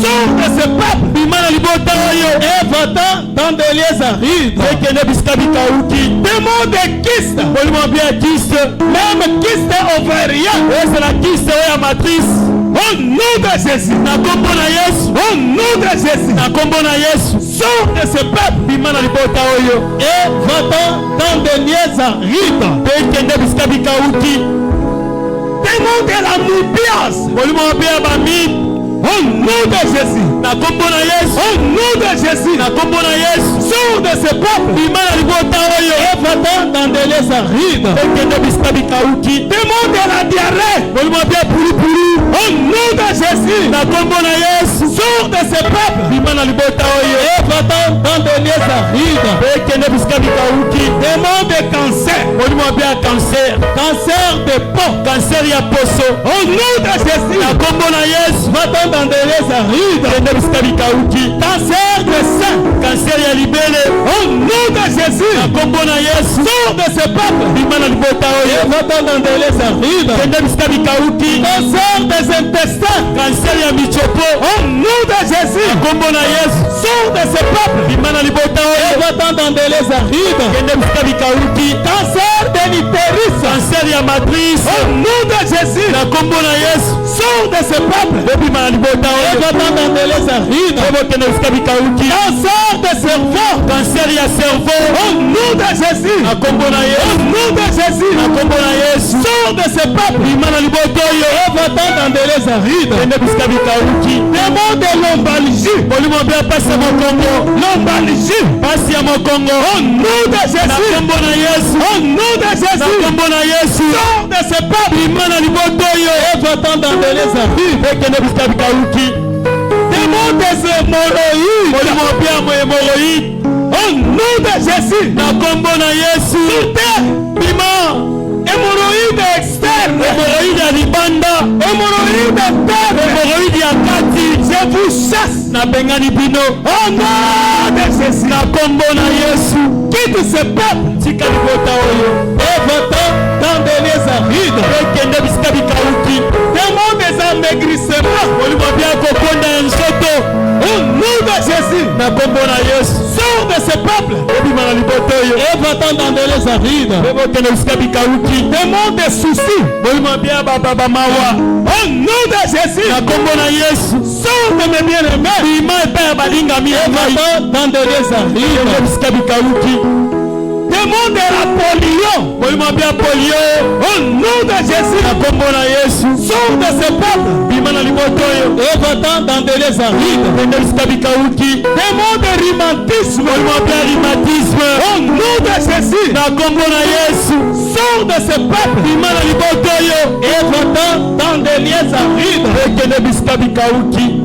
Sors de ce peuple. Et va-t'en dans des arides. Démon de kyste. Même kyste ovarien. C'est la kyste matrice. Au nom de Jésus. Au nom de Jésus. Sors de ce peuple. Et va-t'en dans des arides. Démon de la moupiase. Au nom de Jésus. Au nom de Jésus. Sors de ce peuple. Et va-t'en dans les arides. Démon de la diarrhée. Au nom de Jésus. yesu sors de ce peuple bima na libota oyo et va-t'en dans de lieux arides. bekende bisika bikauki Démon de cancer, molimo bya cancer cancer de peau, cancer ya poso au nom de Jésus, na kombo na yesu va-t'en dans de lieux arides. kende bisika bikauki Cancer de sein, cancer ya libele au nom de Jésus, na kombo na yesu sors de ce peuple bima na libota et oyo va-t'en dans de lieux arides. kende bisika bikauki Cancer des intestins, cancer ya michopo au nom de Jésus, na kombo na yesu sors de ce peuple bima na libota et oyo va-t'en dans de lieux arides. kende bisika bikauki Cancer de l'utérus, cancer ya matrice au nom de Jésus, na kombo na yesu sors de ce peuple bobima na libota et oyo va-t'en dans de lieux arides. bobokende bisika bikauki Cancer de cerveau, cancer ya cerveau au nom de Jésus, na kombo na au yesu nom de Jésus, na kombo na yesu sors de ce peuple bima na libota oyo et va-t'en dans de lieux arides. kende bisika bikauki Démon de lombalgie, molimo bya pasi ya mokongo lombalgie, pasi ya mokongo au nom de na Jésus, kombo na yesu au nom de na Jésus, kombo na yesu sors de ce peuple bima na libota oyo et va-t'en dans de lieux arides. ekende bisika bikauki Démon des hémorroïdes, molimo bya mohemoroïde au nom de Jésus, na kombo na yesu bima hémorroïdes externes, hémoroïde ya libanda hémorroïdes internes, hémoroïde ya kati je vous chasse nabengani bino au nom de Jésus. na kombo na yesu Quitte ce peuple tika libota oyo et va-t'en dans des lieux arides. ekende bisika bikauki Démon des amaigrissements, molimo bya kokonda ya nzoto au nom de Jésus, na kombo na yesu sors de ce peuple obima na libota oyo et va-t'en dans des lieux arides. ebokende bisika bikauki Démon des soucis, molimo bya baba mawa au nom de Jésus, na kombo na yesu sors de mes bien-aimés bima epai ya balingami et ya ngai va-t'en dans des lieux ekende arides. bisika bikauki Démon de la polio, molimo bya polio au nom de Jésus, na kombo na yesu sors de ce peuple bima na libota oyo et va-t'en dans des lieux arides. ekende bisika bikauki Démon de rhumatisme, molimo bya rhumatisme au nom de Jésus, na kombo na yesu sors de ce peuple bima na libota oyo et va-t'en dans des lieux arides. ekende bisika bikauki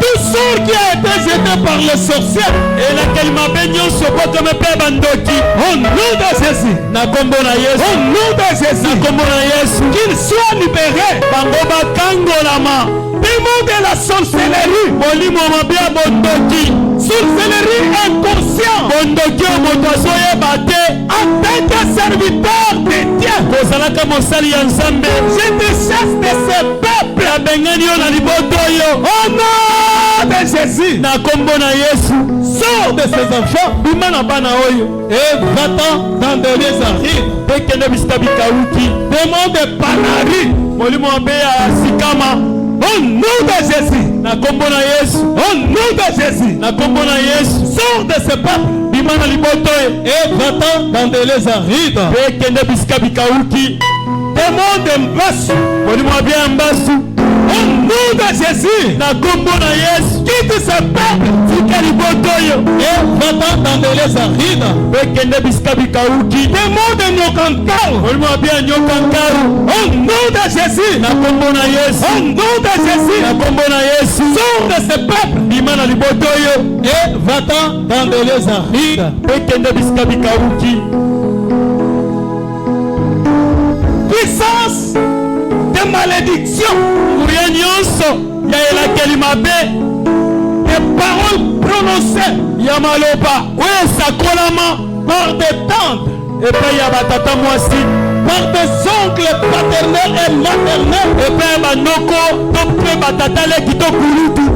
Tout sort qui a été jeté par les sorciers, elakeli mabe nyonso bokome mpe bandoki au nom de Jésus, na kombo na au yesu nom de na Jésus, kombo na yesu qu'ils soient libérés. bango bakangolama Démon de la sorcellerie, molimo mabe ya bondoki sorcellerie inconscient, bondoki oyo moto azoyeba te en tant que serviteur de Dieu, kozalaka mosali ya nzambe je te chasse de ce peuple abengani yo na libota oyo au nom de Jésus. na kombo na yesu Sors de ces enfants bima na bana oyo et va-t'en dans des lieux arides. ekende bisika bikauki Démon de panarie, molimo mabe ya sikama au nom de Jésus, na kombo na yesu au nom de Jésus, na kombo na yesu sors de ce peuple bima na libota oyo et va-t'en dans des lieux arides. mpe ekende bisika bikauki Démon de mbasu, molimo mabe ya mbasu au nom de Jésus, na kombo na yesu quitte ce peuple tika libota oyo et va-t'en dans des lieux arides. mpe ekende bisika bikauki Démon de Nyokankao, molimo mabe ya nyoka nkaru au nom de Jésus, na kombo na yesu au nom de Jésus, na kombo na yesu sors de ce peuple bima na libota oyo et va-t'en dans des lieux arides. mpe ekende bisika bikauki Puissance de malédiction, nguya nyonso ya elakeli mabe des paroles prononcées ya maloba oyo esakolama par des tantes, epai ya batata mwasi par des oncles paternels et maternels, epai ya bandoko to mpe batata leki to kulutu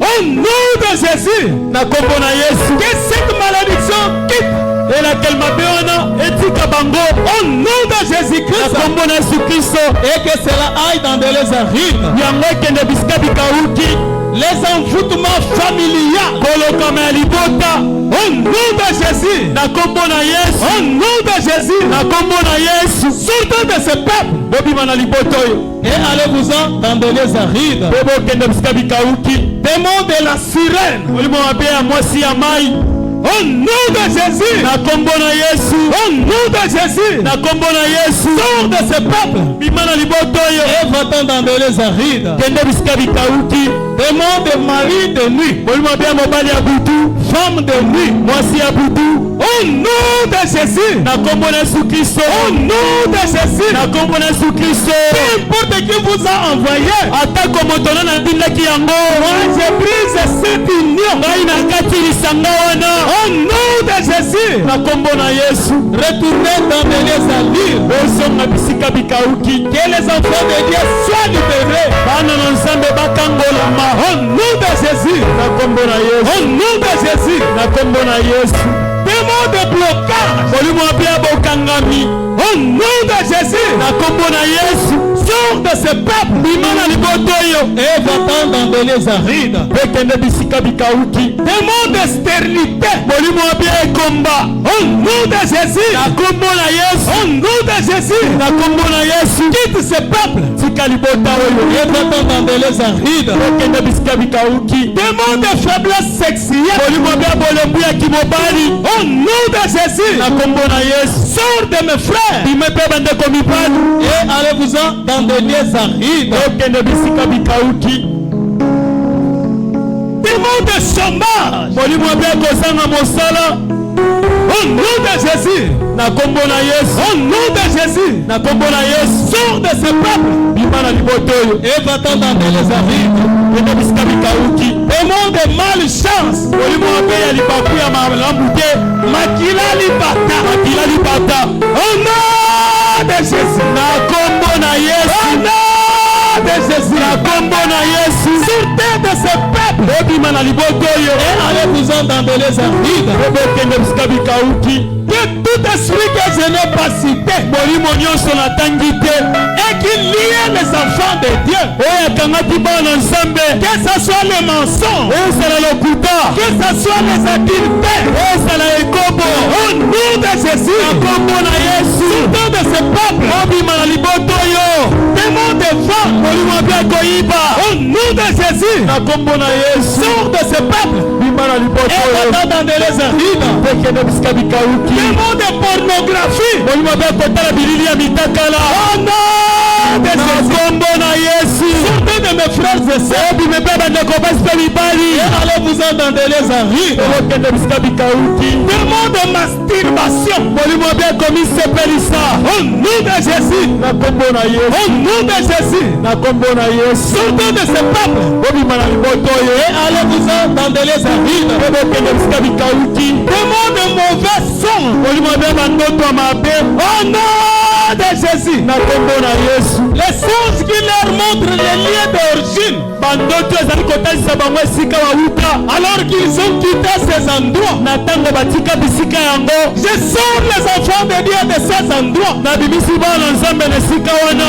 au nom de Jésus, na kombo na yesu que cette malédiction quitte elakeli mabe wana etika bango au nom de na Jésus-Christ kombo na yesu kristo et que cela aille dans des lieux arides. yango ekende bisika bikauki Les envoûtements familiaux kolokama ya libota au nom de Jésus, na kombo na yesu au nom de Jésus, na kombo na yesu sortez de ce peuple bobima na libota oyo et allez-vous-en dans des lieux arides. mpe bokende bisika bikauki Démon de la sirène, molimo mabe ya mwasi ya mai au nom de Jésus, na kombo na yesu au nom de Jésus, na kombo na yesu sors de ce peuple bima na libota oyo et va-t'en dans des lieux arides. Démon de mari de nuit. Femme de nuit. Au nom de Jésus. Au nom de Jésus. Peu importe qui vous a envoyé. Moi je brise cette union. Au nom de Jésus. Retournez dans les lieux à lire. Que les enfants de Dieu soient libérés. Au nom de Jésus. Au nom de Jésus. Démon de blocage. Au nom de Jésus. Sors de ce peuple. Et va-t'en dans des lieux arides. Démon de stérilité. Au nom de Jésus. Au nom de Jésus. Quitte ce peuple. Et va-t'en dans des lieux arides. Démon de faiblesse sexuelle. Au nom de Jésus. Sors de mes frères. Et allez-vous-en dans des lieux arides. Démon de chômage. Au nom de Jésus. Au nom de Jésus. Sors de ce peuple. Et va-t'en dans les arides. Démon de malchance. Makila libata. Au nom de Jésus. Au nom de Jésus. Sortez de ce peuple. Et allez-vous-en dans des lieux arides. Que tout esprit que je n'ai pas cité et qui lie les enfants de Dieu, que ce soit les mensonges, que ce soit les adultères, au nom de Jésus, sortons de ce peuple, démon de vent, au nom de Jésus, sors de ce peuple, et va dans des lieux arides. Démon de pornographie. Au nom de Jésus. Sortez de mes frères et sœurs. Et allez-vous-en dans des lieux arides. Démon de masturbation. Au nom de Jésus. Au nom de Jésus. Sortez de ce peuple. Et allez-vous-en dans des lieux arides. Démon de mauvais son. Au nom de Jésus. Les songes qui leur montrent les lieux d'origine. Alors qu'ils ont quitté ces endroits. Je sors les enfants de Dieu de ces endroits.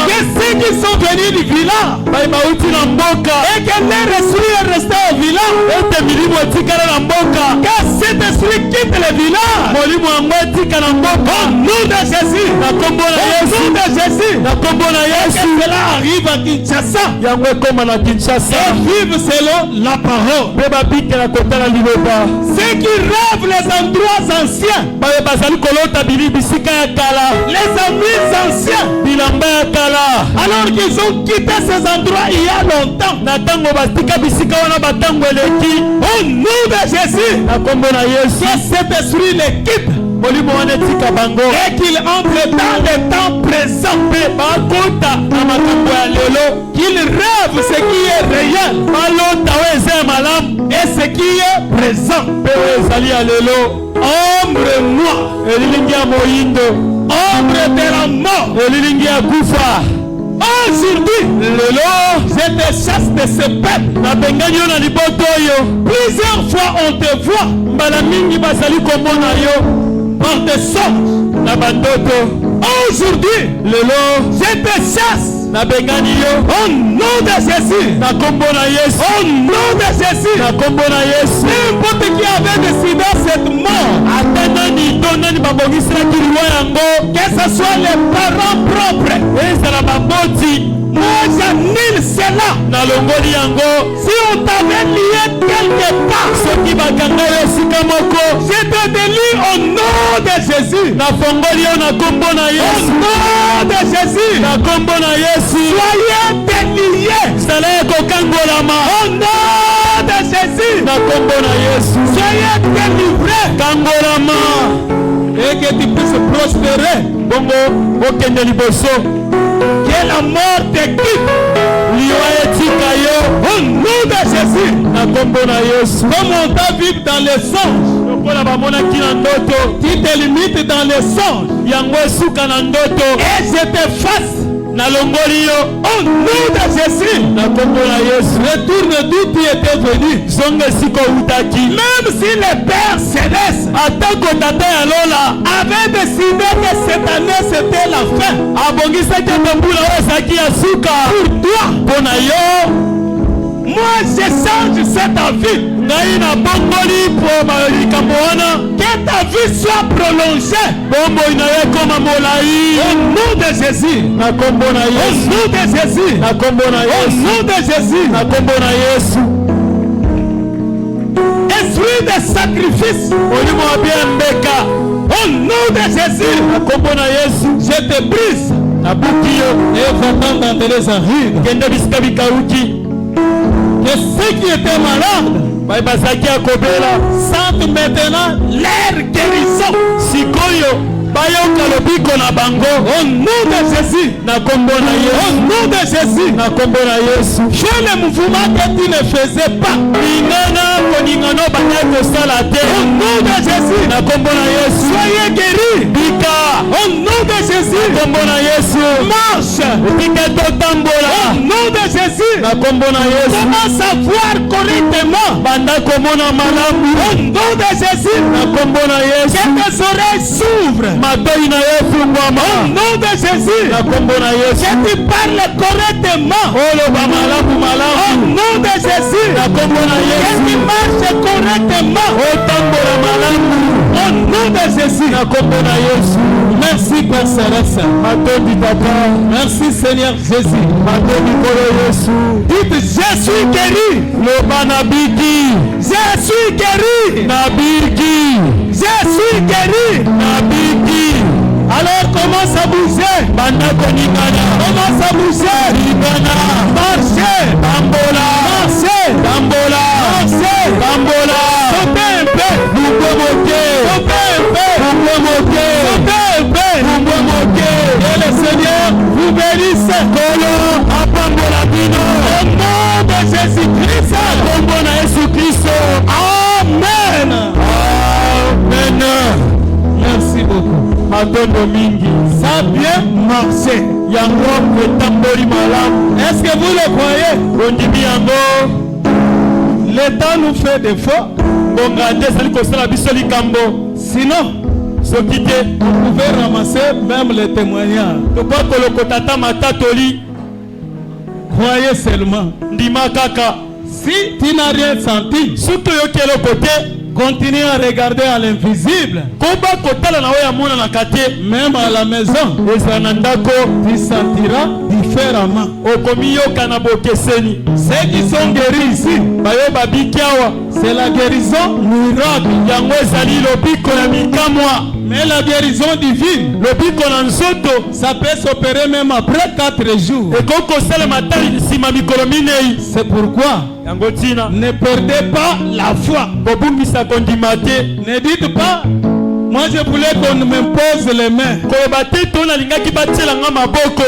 Que ceux qui sont venus du village et que leur esprit est resté au village, que cet esprit quitte le village. Au nom de Jésus. Au nom de Jésus. Que cela arrive à Kinshasa. Et vivent selon la parole. Ceux qui rêvent les endroits anciens, les amis anciens, alors qu'ils ont quitté ces endroits il y a longtemps. Au nom de Jésus, que cet esprit les quitte. Et qu'il entre dans le temps présent. Qu'il rêve ce qui est réel et ce qui est présent. Ombre noir, ombre de la mort. Aujourd'hui, je te chasse de ce peuple. Plusieurs fois on te voit par des songes. Aujourd'hui, je te chasse. Au nom de Jésus. Au nom de Jésus. N'importe qui avait décidé cette mort, que ce soit les parents propres, moi j'annule cela. Si on t'avait lié quelque part, je te délie au nom de Jésus. Au nom de Jésus. Soyez kangolama. Au nom de Jésus. Na kombo na Yesu. Soyez délivrés. Kangolama. Et que tu puisses prospérer. Bongo okende liboso. Que la mort te quitte. Liwa etika yo. Au nom de Jésus. Na kombo na Yesu. Comme on t'a vu dans les songes. Lokola bamonaki na ndoto. Tu te limites dans les songes. Yango esuka na ndoto. Et je t'efface. Na longoli yo. Au nom de Jésus. Na kombo na Yesu. Retourne d'où tu étais venu. Zonge siko utaki. Même si le Père Céleste Atako tata ya lola avait décidé que cette année c'était la fin. abongisaki ata mbula oyo ezalaki ya suka Pour toi. mpo na yo. Moi je change cette vie. Ngai na bongoli mpo likambo wana. Que ta vie soit prolongée. Bomoi na yo ekoma molai. Au nom de Jésus. Na kombo na Au Yesu. nom de Jésus. Na kombo na Au Yesu. nom de Jésus. Na kombo na Yesu. Esprit de sacrifice. Molimo wa bien mbeka. Au nom de Jésus. Na kombo na Yesu. Je te brise. Nabuki yo. Et va-t'en dans les aride. Kende bisika bikauki. Que ceux qui étaient malades Bai bazalaki ya kobela. sentent maintenant leur guérison. Sikoyo bayoka lobiko na bango. Au nom de Jésus. Na kombo na Au Yesu. nom de Jésus. Na kombo na Yesu. Fais le mouvement que tu ne faisais pas. Lingana koningano banya kosala te. Au nom de Jésus. Na kombo na Yesu. Soyez guéris. Bika. Au nom de Jésus. Kombo na Yesu. Marche. Bika totambola. Au nom de Jésus. Na kombo na Yesu. Commence à voir correctement. Banda komona malamu. Au nom de Jésus. Na kombo na Yesu. Que tes oreilles s'ouvrent. Matoi na yo Au fungwama. nom de Jésus. Na kombo na Yesu. Que tu parles correctement. Oloba malamu Au malamu. nom de Jésus. Na kombo na Que Yesu. tu marches correctement. Otambola malamu. Au nom de Jésus. Na kombo na Yesu. Merci Père Céleste. Matoi papa. Merci Seigneur Jésus. Matoi kolo Yesu. Dites, je suis guéri. Loba na biki. Je suis guéri. Na biki. Je suis guéri. Na biki. Alors commence à bouger. Banda koningana. Commence à bouger. Lingana. Marchez. Tambola. Marchez. Tambola. Marchez. Tambola. Sautez un peu. Bumbo moke. Sautez un peu. Bumbo moke. Sautez un peu. Bumbo moke. Et le Seigneur vous bénisse. Kolo apambola bino. Au nom de Jésus-Christ. Kombo na Yesu Kristo. Amen. Amen. Merci beaucoup. Matondo mingi. Ça a bien marché. Yango etamboli malamu. Est-ce que vous le croyez? Ondimi yango. L'État nous fait défaut. Ngonga te ezali kosala biso likambo. Sinon, Soki te vous pouvez ramasser même les témoignages. tokoki kolokota ata matatoli. Croyez seulement. Ndima kaka. Si tu n'as rien senti, Soki oyoki eloko te continue à regarder à l'invisible. koba kotala na oyo amonanaka te. Même à la maison, ezala na ndako tu sentiras différemment. okomi yoka na bokeseni. Ceux qui sont guéris ici, bayo babiki awa c'est la guérison miracle. yango ezali lobiko ya mikamwa. Mais la guérison divine, lobiko na nzoto ça peut s'opérer même après 4 jours. ekoki kosalema ata nsima mikolo minei. C'est pourquoi yango ntina ne perdez pas la foi. kobungisa kondima te. Ne dites pas, moi je voulais qu'on m'impose les mains. koloba te to nalingaki batielanga maboko.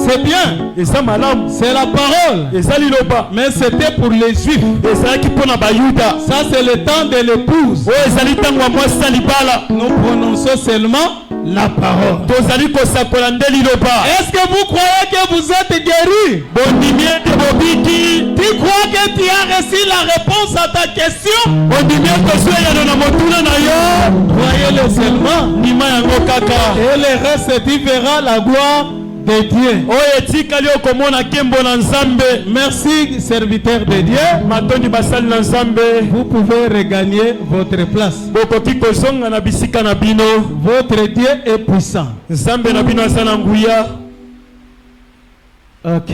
C'est bien, eza malamu. c'est la parole. eza liloba. Mais c'était pour les juifs. ezalaki mpo na bayuda. Ça c'est le temps de l'épouse. oyo ezali ntango ya mwasi na libala. Nous prononçons seulement la parole. tozali kosakola nde liloba. Est-ce que vous croyez que vous êtes guéri? bondimi ete bobiki. Tu crois que tu as reçu la réponse à ta question? bondimi etosu eyano na motuna na yo. Croyez-le seulement. ndima yango kaka. Et le reste, tu verras la gloire de Dieu. oyo etikali okomona nkembo na nzambe. Merci, serviteur de Dieu. matondi basali na nzambe. Vous pouvez regagner votre place. bokoki kozonga na bisika na bino. Votre Dieu est puissant. nzambe na bino aza na nguya. Ok.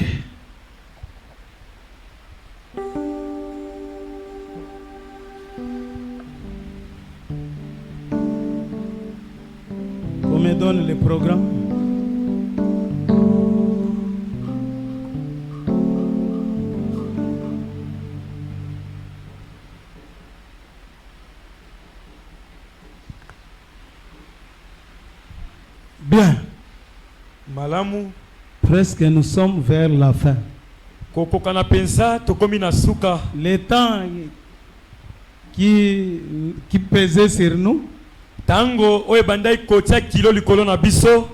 On me donne le programme. malamu. Presque nous sommes vers la fin. Kokokana pensa tokomi na suka. Le temps qui pesait sur nous Tango oye bandai kotia kilo likolo na biso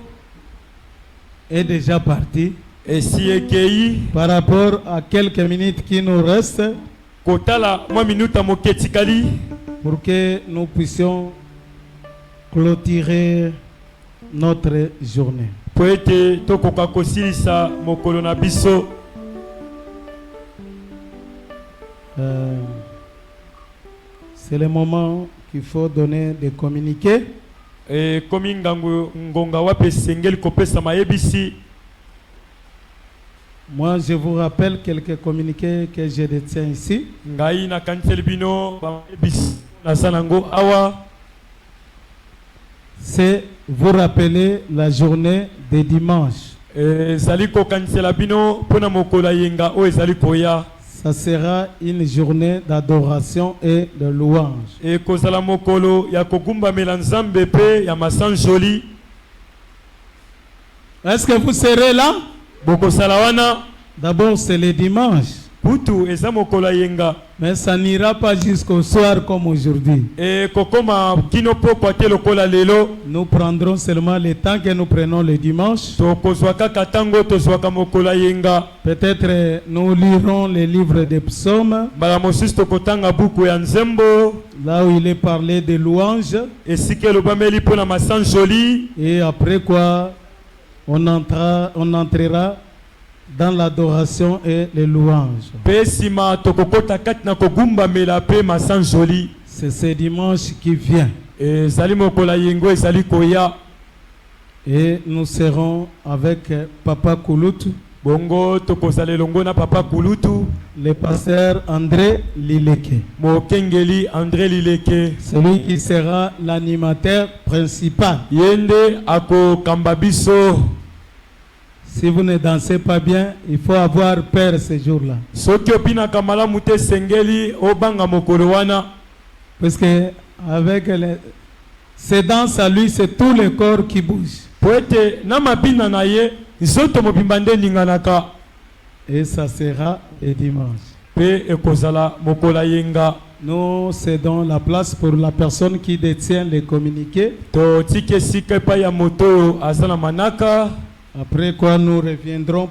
est déjà parti. et si ekei Par rapport à quelques minutes qui nous restent kotala mwa minuta moketikali pour que nous puissions clôturer notre journée. po ete tokoka kosilisa mokolo na biso. C'est le moment qu'il faut donner des communiqués. E komi ngonga wape sengeli kopesa mayebisi. Moi, je vous rappelle quelques communiqués que je détiens ici. Ngai na kansel bino mayebisi na sanango awa. C'est vous rappeler la journée de dimanche. Ezali ko kansela bino pona mokola yenga o ezali koya. Ça sera une journée d'adoration et de louange. E kozala mokolo ya kogumba melanzambe pe ya masanjoli. Est-ce que vous serez là? Boko salawana. D'abord, c'est le dimanche. Putu eza mokola yenga. Mais ça n'ira pas jusqu'au soir comme aujourd'hui. E kokoma kino poko ate lokola lelo. Nous prendrons seulement le temps que nous prenons le dimanche. To kozwaka katango to zwaka mokola yenga. Peut-être nous lirons les livres des psaumes. Bala mosusu tokotanga buku ya nzembo. Là où il est parlé de louanges. Esika lobameli pona masanjoli. Et après quoi, on entrera dans l'adoration et les louanges. Pesima tokokota kati na kogumba mela pe masanjoli. C'est ce dimanche qui vient. E zali mokola yengo ezali koya. Et nous serons avec Papa Kouloutou. Bongo tokozala longo na Papa Kouloutou. Le pasteur André Lileke. Mokengeli André Lileke. Celui qui sera l'animateur principal. Yende ako kambabiso. Si vous ne dansez pas bien, il faut avoir peur ce jour-là. Soki opina kamala mute sengeli obanga mokolo wana. Parce que avec ces danses à lui, c'est tout le corps qui bouge. Poete na mabina na ye nzoto mobimba nde ninganaka. Et ça sera le dimanche. Pe ekozala mokola yenga. Nous cédons la place pour la personne qui détient les communiqués. To tike sika pa ya moto azana manaka. Après quoi nous reviendrons.